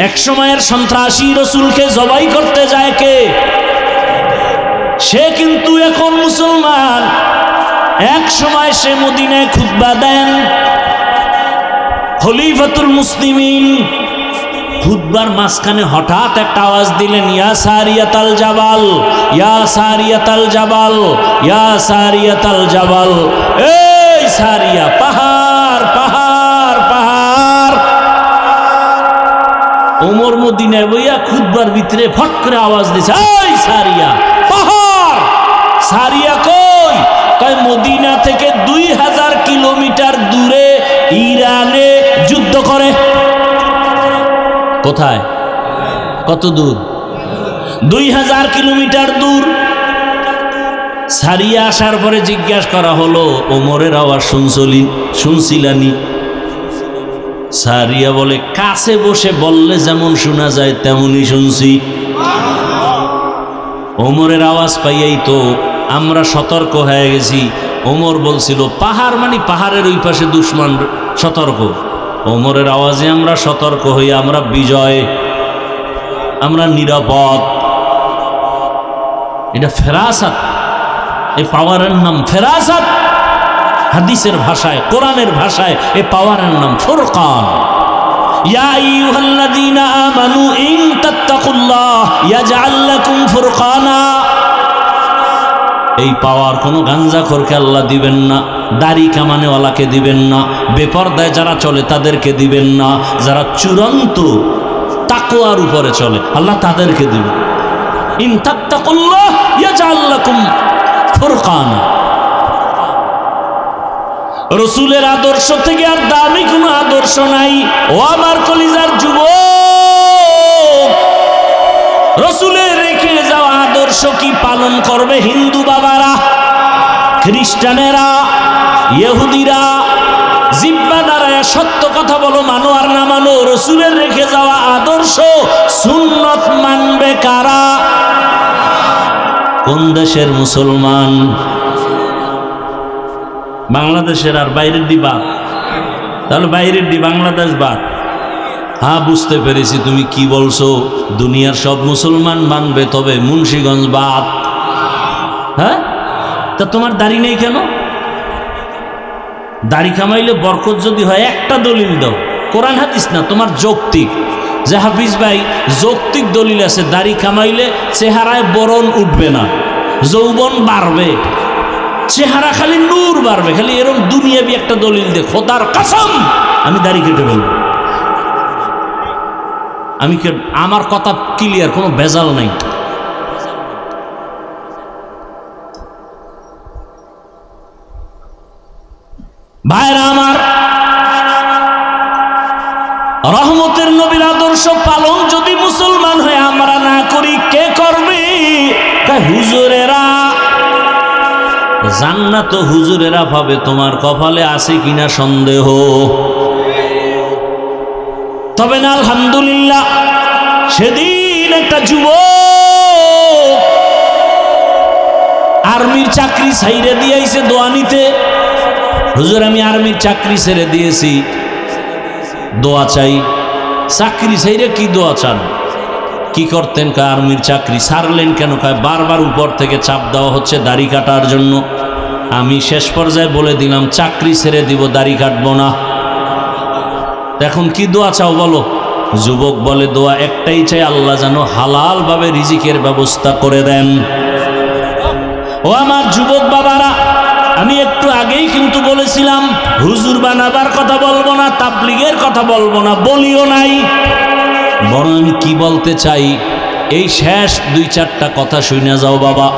এক সময়ের সন্ত্রাসী রসুলকে জবাই করতে যায় কে? সে কিন্তু এখন মুসলমান। এক সময় সে মদিনায় খুতবা দেন, খলিফাতুল মুসলিমিন। খুতবার মাঝখানে হঠাৎ একটা আওয়াজ দিলেন, ইয়া সারিয়াতাল জাবাল, ইয়া সারিয়াতাল জাবাল, ইয়া সারিয়াতাল জাবাল। এই সারিয়া, পাহাড় পাহাড় পাহাড়। ওমর মদিনায় বইয়া খুতবার ভিতরে ফট করে আওয়াজ দিছে, এই সারিয়া, পাহাড়। সারিয়া কই? কয় মদিনা থেকে 2000 কিলোমিটার দূরে ইরানে যুদ্ধ করে। কোথায়? কত দূর? 2000 কিলোমিটার দূর। সারিয়া আসার পরে জিজ্ঞাসা করা হলো, ওমরের আওয়াজ শুনছিলানি? সারিয়া বলে, কাছে বসে বললে যেমন শোনা যায় তেমনই শুনছি। ওমরের আওয়াজ পাইয়াই তো আমরা সতর্ক হয়ে গেছি। ওমর বলছিল পাহাড় মানে পাহাড়ের ওই পাশে দুশমন, সতর্ক। ওমরের আওয়াজে আমরা সতর্ক হই, আমরা বিজয়, আমরা নিরাপদ। এটা ফেরাসাত, এই পাওয়ারের নাম ফেরাসাত। হাদিসের ভাষায়, কোরআনের ভাষায় এই পাওয়ারের নাম ফুরকান। ইয়া আইয়ুহাল্লাযীনা আমানু ইন তাত্তাকুল্লাহ ইয়াজআল লাকুম ফুরকানা। এই পাওয়ার কোনো গাঞ্জাখোরকে আল্লাহ দিবেন না, দাড়ি কামানেওয়ালাকে দিবেন না, বেপরদায় যারা চলে তাদেরকে দিবেন না, যারা চূড়ান্ত তাকওয়ার উপরে চলে আল্লাহ তাদেরকে দিবেন। ইন তাত্তাকুল্লাহ ইয়াজআল লাকুম ফুরকানা। রাসূলের আদর্শ থেকে আর দামি কোনো আদর্শ নাই। ও আমার কলিজার যুবক, রাসূলের রেখে যাওয়া আদর্শ কি পালন করবে হিন্দু বাবারা, খ্রিস্টানেরা, ইহুদিরা? জিহ্বা নাড়ায়া সত্য কথা বলো, মানো আর না মানো, রাসূলের রেখে যাওয়া আদর্শ সুন্নত মানবে কারা? কোন দেশের মুসলমান? বাংলাদেশের আর বাইরের দিবা? তাহলে বাইরের দি বাংলাদেশ বাদ। হ্যাঁ, বুঝতে পেরেছি তুমি কি বলছো, দুনিয়ার সব মুসলমান মানবে তবে মুন্সিগঞ্জ বাদ। হ্যাঁ, তা তোমার দাড়ি নেই কেন? দাড়ি কামাইলে বরকত যদি হয় একটা দলিল দাও, কোরআন হাদিস না, তোমার যৌক্তিক। যে হাফিজ ভাই যৌক্তিক দলিল আছে, দাড়ি কামাইলে চেহারায় বরণ উঠবে না, যৌবন বাড়বে, চেহারা খালি নূর বাড়বে, খালি এরকম দুনিয়াবি একটা দলিল দে, খোদার কসম আমি দাড়ি কেটে ফেলব। আমার কথা ক্লিয়ার, কোনো ভেজাল নাই। ভাইরা আমার, রহমতের নবীর আদর্শ পালন যদি মুসলমান হয়ে আমরা না করি, কে করবে? হুজুরেরা। জান্নাত হুজুরেরা পাবে, তোমার কপালে আছে কিনা সন্দেহ। তবে না, আলহামদুলিল্লাহ, সেদিন একটা যুবক আর্মির চাকরি ছাইরে দিয়েছে দোয়া নিতে। হুজুর, আমি আর্মির চাকরি ছেড়ে দিয়েছি, দোয়া চাই। চাকরি ছাইরে কি দোয়া চান? কি করতেন? আর্মির চাকরি ছাড়লেন কেন? বারবার উপর থেকে চাপ দেওয়া হচ্ছে দাড়ি কাটার জন্য। আমি শেষ পর্যায়ে বলে দিলাম চাকরি ছেড়ে দিব, দাড়ি কাটবো না। এখন কি দোয়া চাও বলো? যুবক বলে দোয়া একটাই চাই, আল্লাহ যেন হালাল ভাবে রিজিকের ব্যবস্থা করে দেন। ও আমার যুবক বাবারা, আমি একটু আগেই কিন্তু বলেছিলাম হুজুর বানাবার কথা বলবো না, তাবলীগের কথা বলবো না, বলিও নাই। বরং আমি কি বলতে চাই, এই শেষ 2-4টা কথা শুনে যাও বাবা।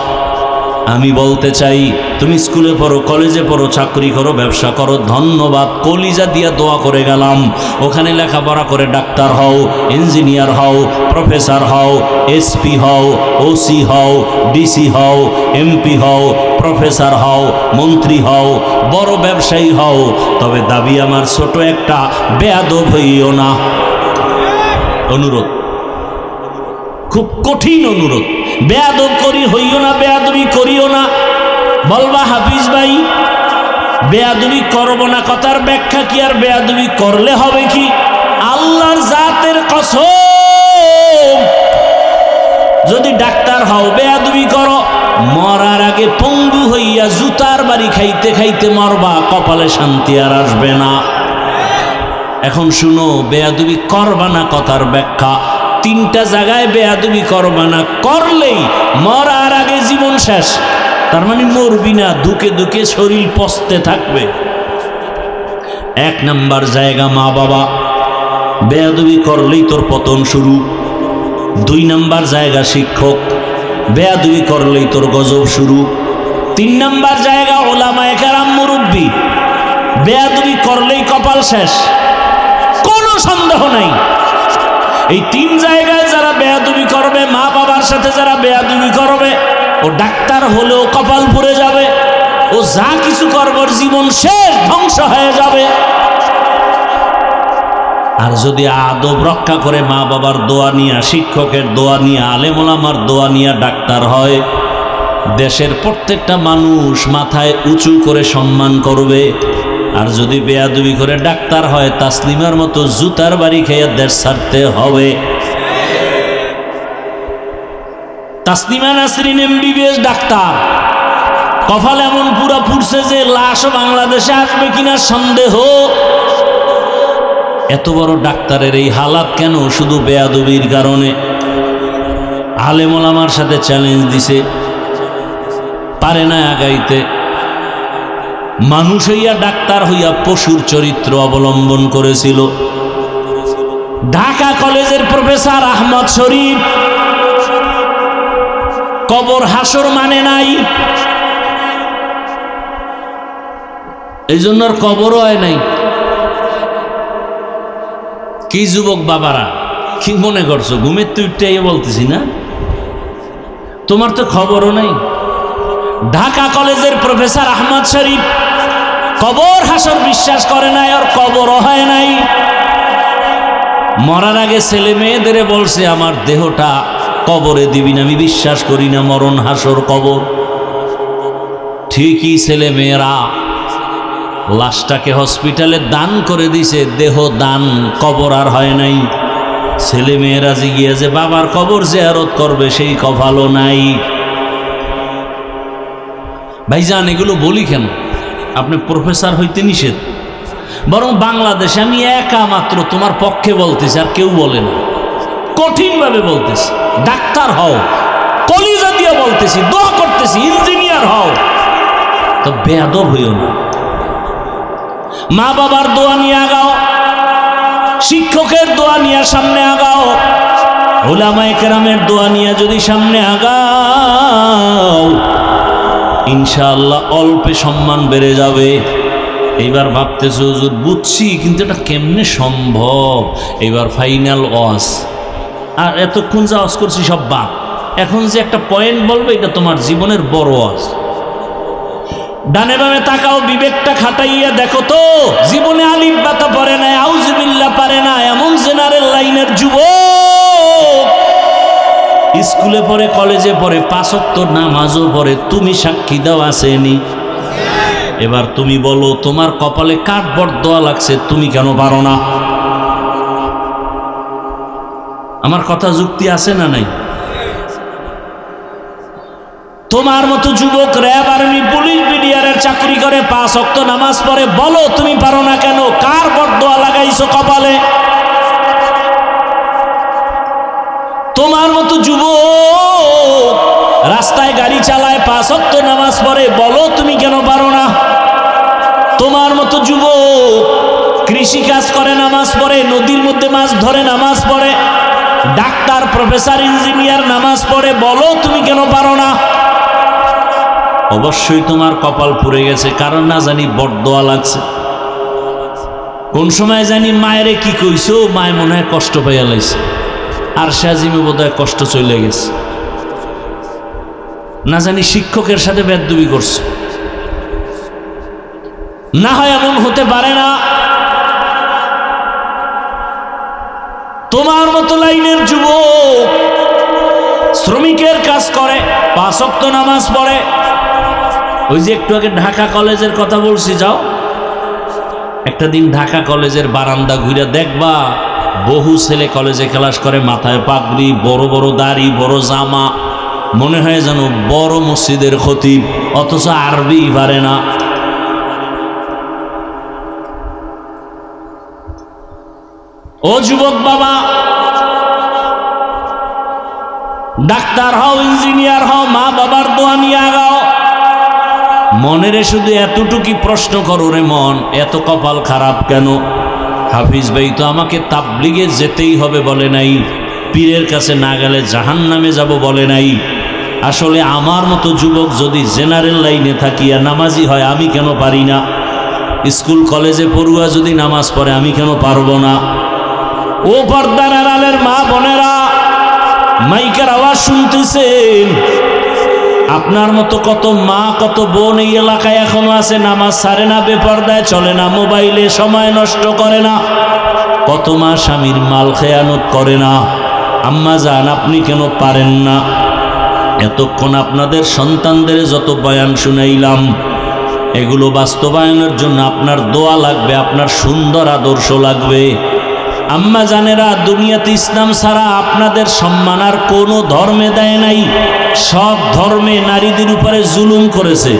আমি বলতে চাই, তুমি স্কুলে পড়ো, কলেজে পড়ো, চাকরি করো, ব্যবসা করো, ধন্যবাদ, কলিজা দিয়া দোয়া করে গেলাম। ওখানে লেখাপড়া করে ডাক্তার হও, ইঞ্জিনিয়ার হও, প্রফেসর হও, এসপি হও, ওসি হও, ডিসি হও, এমপি হও, প্রফেসর হও, মন্ত্রী হও, বড় ব্যবসায়ী হও, তবে দাবি আমার ছোট একটা, বেয়াদব হইও না। অনুরোধ, খুব কঠিন অনুরোধ। বেয়াদব করি হইও না, বেয়াদবি করিও না। বলবা হাফিজ ভাই বেয়াদবি করব না, কথার ব্যাখ্যা কি? আর বেয়াদবি করলে হবে কি? আল্লাহর জাতের কসম, যদি ডাক্তার হও বেয়াদবি করো, মরার আগে পঙ্গু হইয়া জুতার বাড়ি খাইতে খাইতে মরবা, কপালে শান্তি আর আসবে না। এখন শুনো, বেয়াদবি করবা না কথার ব্যাখ্যা। 3টা জায়গায় বেয়াদবি করবা না, করলেই মরার আগে জীবন শেষ। তার মানে মরবি না, দুকে দুকে শরীর পচতে থাকবে। 1 নাম্বার জায়গা মা বাবা, বেয়াদবি করলেই তোর পতন শুরু। 2 নাম্বার জায়গা শিক্ষক, বেয়াদবি করলেই তোর গজব শুরু। 3 নাম্বার জায়গা ওলামায়ে কেরাম, মুরব্বী, বেয়াদবি করলেই কপাল শেষ, কোনো সন্দেহ নাই। এই 3 জায়গায় যারা বেয়াদবি করবে, মা বাবার সাথে যারা বেয়াদবি করবে, ও ডাক্তার হলেও কপাল পুড়ে যাবে, ও যা কিছু করবার জীবন শেষ, ধ্বংস হয়ে যাবে। আর যদি আদব রক্ষা করে মা বাবার দোয়া নিয়া, শিক্ষকের দোয়া নিয়া, আলেম ওলামার দোয়া নিয়া ডাক্তার হয়, দেশের প্রত্যেকটা মানুষ মাথায় উঁচু করে সম্মান করবে। আর যদি বেয়াদবি করে ডাক্তার হয়, তাসলিমার মতো জুতার বাড়ি খেয়ে দেশ ছাড়তে হবে। তাসলিমা নাসরিন MBBS ডাক্তার, কপাল এমন পুরা পুড়ছে যে লাশও বাংলাদেশে আসবে কিনা সন্দেহ। এত বড় ডাক্তারের এই হালাত কেন? শুধু বেয়াদবির কারণে। আলেম ওলামার সাথে চ্যালেঞ্জ দিছে, পারে না আগাইতে। মানুষ হইয়া ডাক্তার হইয়া পশুর চরিত্র অবলম্বন করেছিল। ঢাকা কলেজের প্রফেসর আহমদ শরীফ কবর হাসর মানে নাই, এই জন্য আর কবরও হয় নাই। কি যুবক বাবারা, কি মনে করছো? ঘুমের তুইটাই বলতেছি না, তোমার তো খবরও নাই। ঢাকা কলেজের প্রফেসর আহমদ শরীফ কবর হাসর বিশ্বাস করে নাই, আর কবরও হয় নাই। মরার আগে ছেলে মেয়েদের বলছে আমার দেহটা কবরে দিবি না, আমি বিশ্বাস করি না মরণ হাসর কবর। ঠিকই ছেলে মেয়েরা লাশটাকে হসপিটালে দান করে দিছে, দেহ দান, কবর আর হয় নাই। ছেলে মেয়েরা জিগিয়ে যে বাবার কবর জিয়ারত করবে সেই কপালও নাই। ভাইজান এগুলো বলি কেন? আপনি প্রফেসর হইতে নিষেধ, বরং বাংলাদেশে আমি একা মাত্র তোমার পক্ষে বলতেছি, আর কেউ বলে না, কঠিনভাবে বলতেছি। ডাক্তার হও, কলিজা দিয়ে বলতেছি, দোয়া করতেছি, ইঞ্জিনিয়ার হও, তো বেয়াদব হইও না। মা বাবার দোয়া নিয়ে আগাও, শিক্ষকের দোয়া নিয়ে সামনে আগাও, উলামায়ে কেরামের দোয়া নিয়ে যদি সামনে আগাও, ইনশাআল্লাহ অল্পে সম্মান বেড়ে যাবে। এইবার ভাবতেছো হুজুর বুঝছি, কিন্তু এটা কেমনে সম্ভব? এবার ফাইনাল ওয়াজ, আর এতক্ষণ যা ওয়াজ করছি সব বাদ। এখন যে একটা পয়েন্ট বলবে, এটা তোমার জীবনের বড় ওয়াজ। ডানে বামে তাকাও, বিবেকটা খাটাইয়া দেখো তো, জীবনে আলিফ বাতা পড়ে না, আউযুবিল্লাহ পারে না, এমন জেনারেল লাইনের যুবক স্কুলে পড়ে, কলেজে পড়ে, 5 ওয়াক্ত নামাজও পড়ে, তুমি সাক্ষী দাও আসেনি? এবার তুমি বলো, তোমার কপালে কাঠবট দোয়া লাগছে, তুমি কেন পারো না? আমার কথা যুক্তি আছে না নাই? তোমার মতো যুবক র্যাব, আর্মি, পুলিশ, বিডিআরের চাকরি করে, 5 ওয়াক্ত নামাজ পড়ে, বলো তুমি পারো না কেন? কার বরদোয়া লাগাইছো কপালে? তোমার মতো যুবক রাস্তায় গাড়ি চালায়, 5 ওয়াক্ত নামাজ পড়ে, বলো তুমি কেন পারো না? তোমার মতো যুবক কৃষি কাজ করে, নামাজ পড়ে, নদীর মধ্যে মাছ ধরে, নামাজ পড়ে, ডাক্তার, প্রফেসর, ইঞ্জিনিয়ার নামাজ পড়ে, বলো তুমি কেন পারো না? অবশ্যই তোমার কপাল পুড়ে গেছে, কারণ না জানি বরদোয়া লাগছে। কোন সময় জানি মায়েরে কি কইছো, মায় মনে হয় কষ্ট পাইয়া লাইছে, আর সাজিমে বোধহয় কষ্ট চলে গেছে। না জানি শিক্ষকের সাথে বেয়াদবি করছো, না হয় এমন হতে পারে না। তোমার মতো লাইনের যুবক শ্রমিকের কাজ করে, 5 ওয়াক্ত নামাজ পড়ে। ওই যে একটু আগে ঢাকা কলেজের কথা বলছি, যাও একটা দিন ঢাকা কলেজের বারান্দা ঘুরে দেখবা, বহু ছেলে কলেজে ক্লাস করে, মাথায় পাগড়ি, বড় বড় দাড়ি, বড় জামা, মনে হয় যেন বড় মসজিদের খতিব, অথচ আরবি পারে না। ও যুবক বাবা, ডাক্তার হও, ইঞ্জিনিয়ার হও, মা বাবার দোয়া নিয়ে আগাও। মনেরে শুধু এতটুকু প্রশ্ন করো, রে মন, এত কপাল খারাপ কেন? হাফিজ ভাই তো আমাকে তাবলিগে যেতেই হবে বলে নাই, পীরের কাছে না গেলে জাহান্নামে যাব বলে নাই। আসলে আমার মতো যুবক যদি জেনারেল লাইনে থাকিয়া নামাজি হয়, আমি কেন পারি না? স্কুল কলেজে পড়ুয়া যদি নামাজ পড়ে, আমি কেন পারবো না? ও পর্দার আড়ালের মা বোনেরা, মাইকের আওয়াজ শুনতেছেন, আপনার মতো কত মা, কত বোন এই এলাকায় এখনো আছে, নামাজ ছাড়ে না, বেপর্দায় চলে না, মোবাইলে সময় নষ্ট করে না। কত মা স্বামীর মাল খেয়ানত করে না। আম্মা জান, আপনি কেন পারেন না? এতক্ষণ আপনাদের সন্তানদের যত বয়ান শুনাইলাম, এগুলো বাস্তবায়নের জন্য আপনার দোয়া লাগবে, আপনার সুন্দর আদর্শ লাগবে। আম্মা জানেরা, দুনিয়াতে ইসলাম ছাড়া আপনাদের সম্মান আর কোনো ধর্মে দেয় নাই। সব ধর্মে নারীদের উপরে জুলুম করেছে,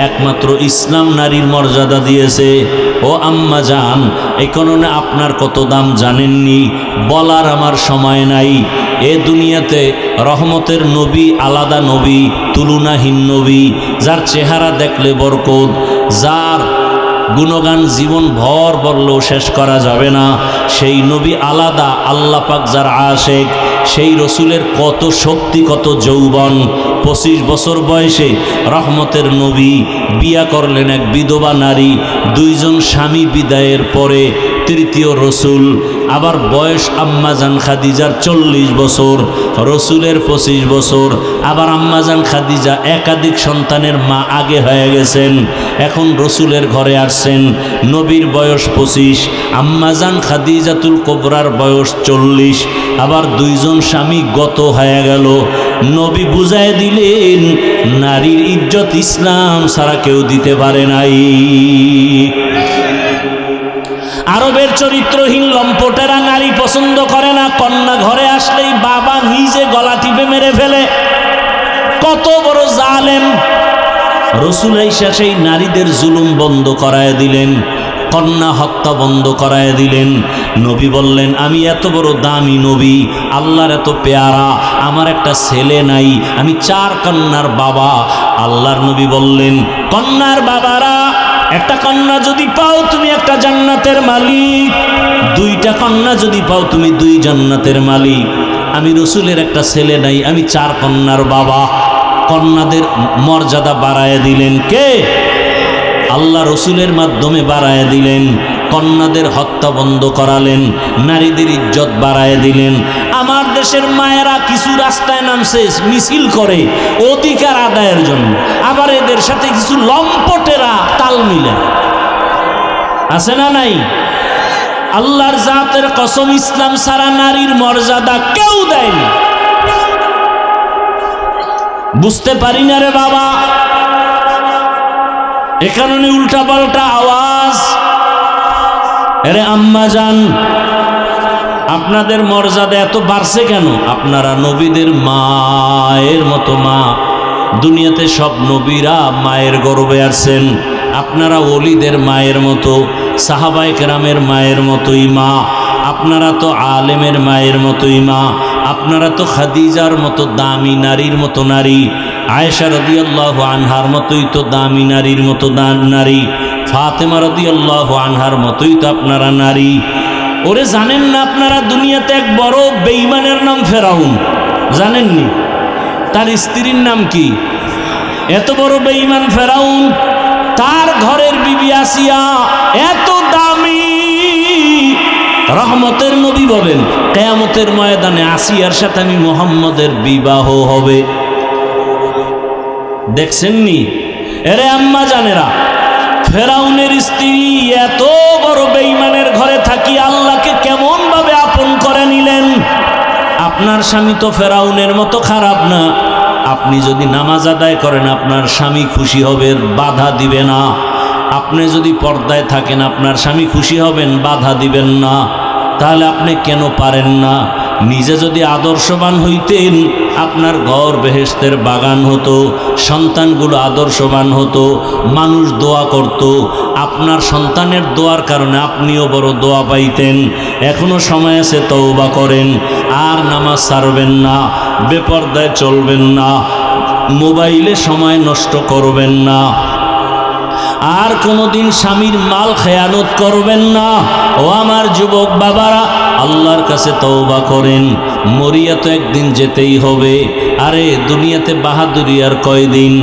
একমাত্র ইসলাম নারীর মর্যাদা দিয়েছে। ও আম্মা জান, এই কারণে আপনার কত দাম জানেননি, বলার আমার সময় নাই। এ দুনিয়াতে রহমতের নবী, আলাদা নবী, তুলনাহীন নবী, যার চেহারা দেখলে বরকত, যার গুণগান জীবন ভর বললেও শেষ করা যাবে না, সেই নবী আলাদা। আল্লাহ পাক যার আশেক, সেই রসুলের কত শক্তি, কত যৌবন। 25 বছর বয়সে রহমতের নবী বিয়া করলেন এক বিধবা নারী, 2 জন স্বামী বিদায়ের পরে তৃতীয় রসুল। আবার বয়স আম্মাজান খাদিজার 40 বছর, রসুলের 25 বছর। আবার আম্মাজান খাদিজা একাধিক সন্তানের মা আগে হয়ে গেছেন, এখন রসুলের ঘরে আসছেন। নবীর বয়স 25, আম্মাজান খাদিজাতুল কোবরার বয়স 40। আবার 2 জন স্বামী গত হয়ে গেল। নবী বুঝায় দিলেন, নারীর ইজ্জত ইসলাম ছাড়া কেউ দিতে পারে নাই। আরবের চরিত্রহীন লম্পটেরা নারী পছন্দ করে না। কন্যা ঘরে আসলেই বাবা নিজে গলা টিপে মেরে ফেলে। কত বড় জালেম! রসুল আইসা সেই নারীদের জুলুম বন্ধ করায় দিলেন, কন্যা হত্যা বন্ধ করায় দিলেন। নবী বললেন, আমি এত বড় দামি নবী, আল্লাহর এত পেয়ারা, আমার একটা ছেলে নাই, আমি 4 কন্যার বাবা। আল্লাহর নবী বললেন, কন্যার বাবারা, একটা কন্যা যদি পাও তুমি একটা জান্নাতের মালিক, 2টা কন্যা যদি পাও তুমি 2 জান্নাতের মালিক। আমি রসুলের একটা ছেলে নাই, আমি 4 কন্যার বাবা। কন্যাদের মর্যাদা বাড়ায় দিলেন কে? আল্লাহ রসুলের মাধ্যমে বাড়ায় দিলেন। কন্যাদের হত্যা বন্ধ করালেন, নারীদের ইজ্জত বাড়ায় দিলেন। আমার দেশের মায়েরা কিছু রাস্তায় নামছে মিছিল করে অধিকার আদায়ের জন্য, আবার এদের সাথে কিছু লম্পটেরা তাল মিলে আছে না নাই? আল্লাহর জাতের কসম, ইসলাম ছাড়া নারীর মর্যাদা কেউ দেয়নি। বুঝতে পারি না রে বাবা, এ কারণে উল্টা পাল্টা আওয়াজ। আরে আম্মা জান, আপনাদের মর্যাদা এত বাড়ছে কেন? আপনারা নবীদের মায়ের মতো মা। দুনিয়াতে সব নবীরা মায়ের গর্ভে আসছেন, আপনারা ওলিদের মায়ের মতো, সাহাবায়ে কেরামের মায়ের মতোই মা। আপনারা তো আলেমের মায়ের মতোই মা। আপনারা তো খাদিজার মতো দামি নারীর মতো নারী, আয়েশা রাদিয়াল্লাহু আনহার মতোই তো দামি নারীর মতো নারী, ফাতেমা রাদিয়াল্লাহু আনহার মতোই তো আপনারা নারী। ওরে জানেন না আপনারা, দুনিয়াতে এক বড় বেঈমানের নাম ফেরাউন, জানেননি? তার স্ত্রীর নাম কি? এত বড় বেঈমান ফেরাউন, তার ঘরের বিবি আসিয়া এত দামি। রহমতের নবী বলেন, কিয়ামতের ময়দানে আসিয়ার সাথে আমি মুহাম্মদের বিবাহ হবে। দেখছেননি? এরে আম্মা জানেরা, ফেরাউনের স্ত্রী এত বড় বেঈমানের ঘরে থাকি আল্লাহকে কেমন ভাবে আপন করে নিলেন। আপনার স্বামী তো ফেরাউনের মতো খারাপ না। আপনি যদি নামাজ আদায় করেন আপনার স্বামী খুশি হবে, বাধা দিবে না। আপনি যদি পর্দায় থাকেন আপনার স্বামী খুশি হবেন, বাধা দিবেন না। তাহলে আপনি কেন পারেন না? নিজে যদি আদর্শবান হইতেন আপনার ঘর বেহেশতের বাগান হতো, সন্তানগুলো আদর্শবান হতো, মানুষ দোয়া করত, আপনার সন্তানের দোয়ার কারণে আপনিও বড় দোয়া পাইতেন। এখনো সময় আছে, তওবা করেন, আর নামাজ ছাড়বেন না, বেপরদায় চলবেন না, মোবাইলে সময় নষ্ট করবেন না, আর কোনোদিন স্বামীর মাল খেয়ানত করবেন না। ও আমার যুবক বাবারা, আল্লাহর কাছে তওবা করেন, মরিয়া তো একদিন যেতেই হবে। আরে দুনিয়াতে বাহাদুরি আর কয়দিন?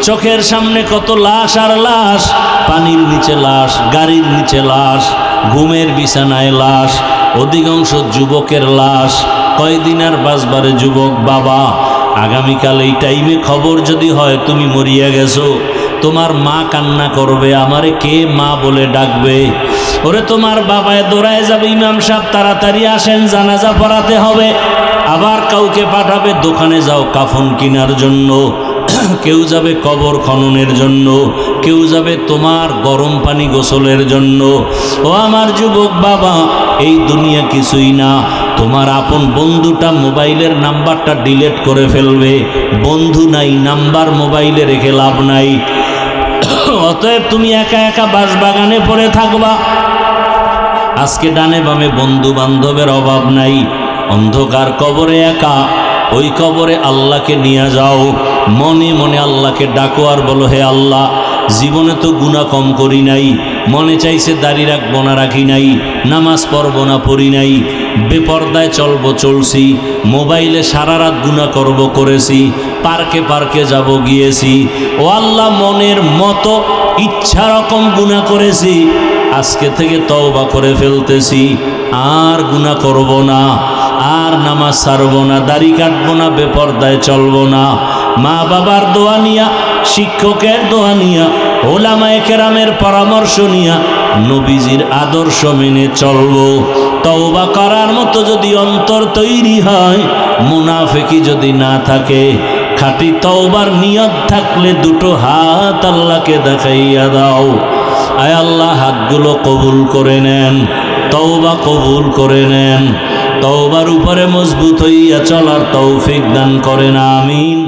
চোখের সামনে কত লাশ আর লাশ, পানির নিচে লাশ, গাড়ির নিচে লাশ, ঘুমের বিছানায় লাশ, অধিকাংশ যুবকের লাশ। কয়দিন আর বাঁচবারে যুবক বাবা? আগামীকাল এই টাইমে খবর যদি হয় তুমি মরিয়া গেছো, তোমার মা কান্না করবে, আমারে কে মা বলে ডাকবে। ওরে তোমার বাবায় দৌড়ায় যাবে, ইমাম সাহেব তাড়াতাড়ি আসেন, জানাজা পড়াতে হবে। আবার কাউকে পাঠাবে, দোকানে যাও কাফন কেনার জন্য। কেউ যাবে কবর খননের জন্য, কেউ যাবে তোমার গরম পানি গোসলের জন্য। ও আমার যুবক বাবা, এই দুনিয়া কিছুই না। তোমার আপন বন্ধুটা মোবাইলের নাম্বারটা ডিলিট করে ফেলবে। বন্ধু নাই, নাম্বার মোবাইলে রেখে লাভ নাই। অতএব তুমি একা একা বাঁশবাগানে পড়ে থাকবা। আজকে ডানে বামে বন্ধু বান্ধবের অভাব নাই। অন্ধকার কবরে একা, ওই কবরে আল্লাহকে নিয়ে যাও। মনে মনে আল্লাহকে ডাকো আর বলো, হে আল্লাহ, জীবনে তো গুনাহ কম করি নাই, মনে চাইছে দাড়ি রাখবো না রাখি নাই, নামাজ পড়বো না পড়ি নাই, বেপর্দায় চলবো চলছি, মোবাইলে সারা রাত গুনাহ করবো করেছি, পার্কে পার্কে যাব গিয়েছি। ও আল্লাহ, মনের মতো ইচ্ছা রকম গুনাহ করেছি, আজকে থেকে তওবা করে ফেলতেছি, আর গুনাহ করব না, আর নামাজ ছাড়বো না, দাড়ি কাটবো না, বেপর্দায় চলবো না। মা বাবার দোয়া নিয়া, শিক্ষকের দোয়া নিয়া, ওলামায়ে কেরামের পরামর্শ নিয়া নবীজির আদর্শ মেনে চলবো। তওবা করার মতো যদি অন্তর তৈরি হয়, মুনাফিকি যদি না থাকে, খাঁটি তওবার নিয়ত থাকলে দুটো হাত আল্লাহকে দেখাইয়া দাও। আয় আল্লাহ, হাতগুলো কবুল করে নেন, তওবা কবুল করে নেন, তওবার উপরে মজবুত হইয়া চলার তৌফিক দান করেন। আমিন।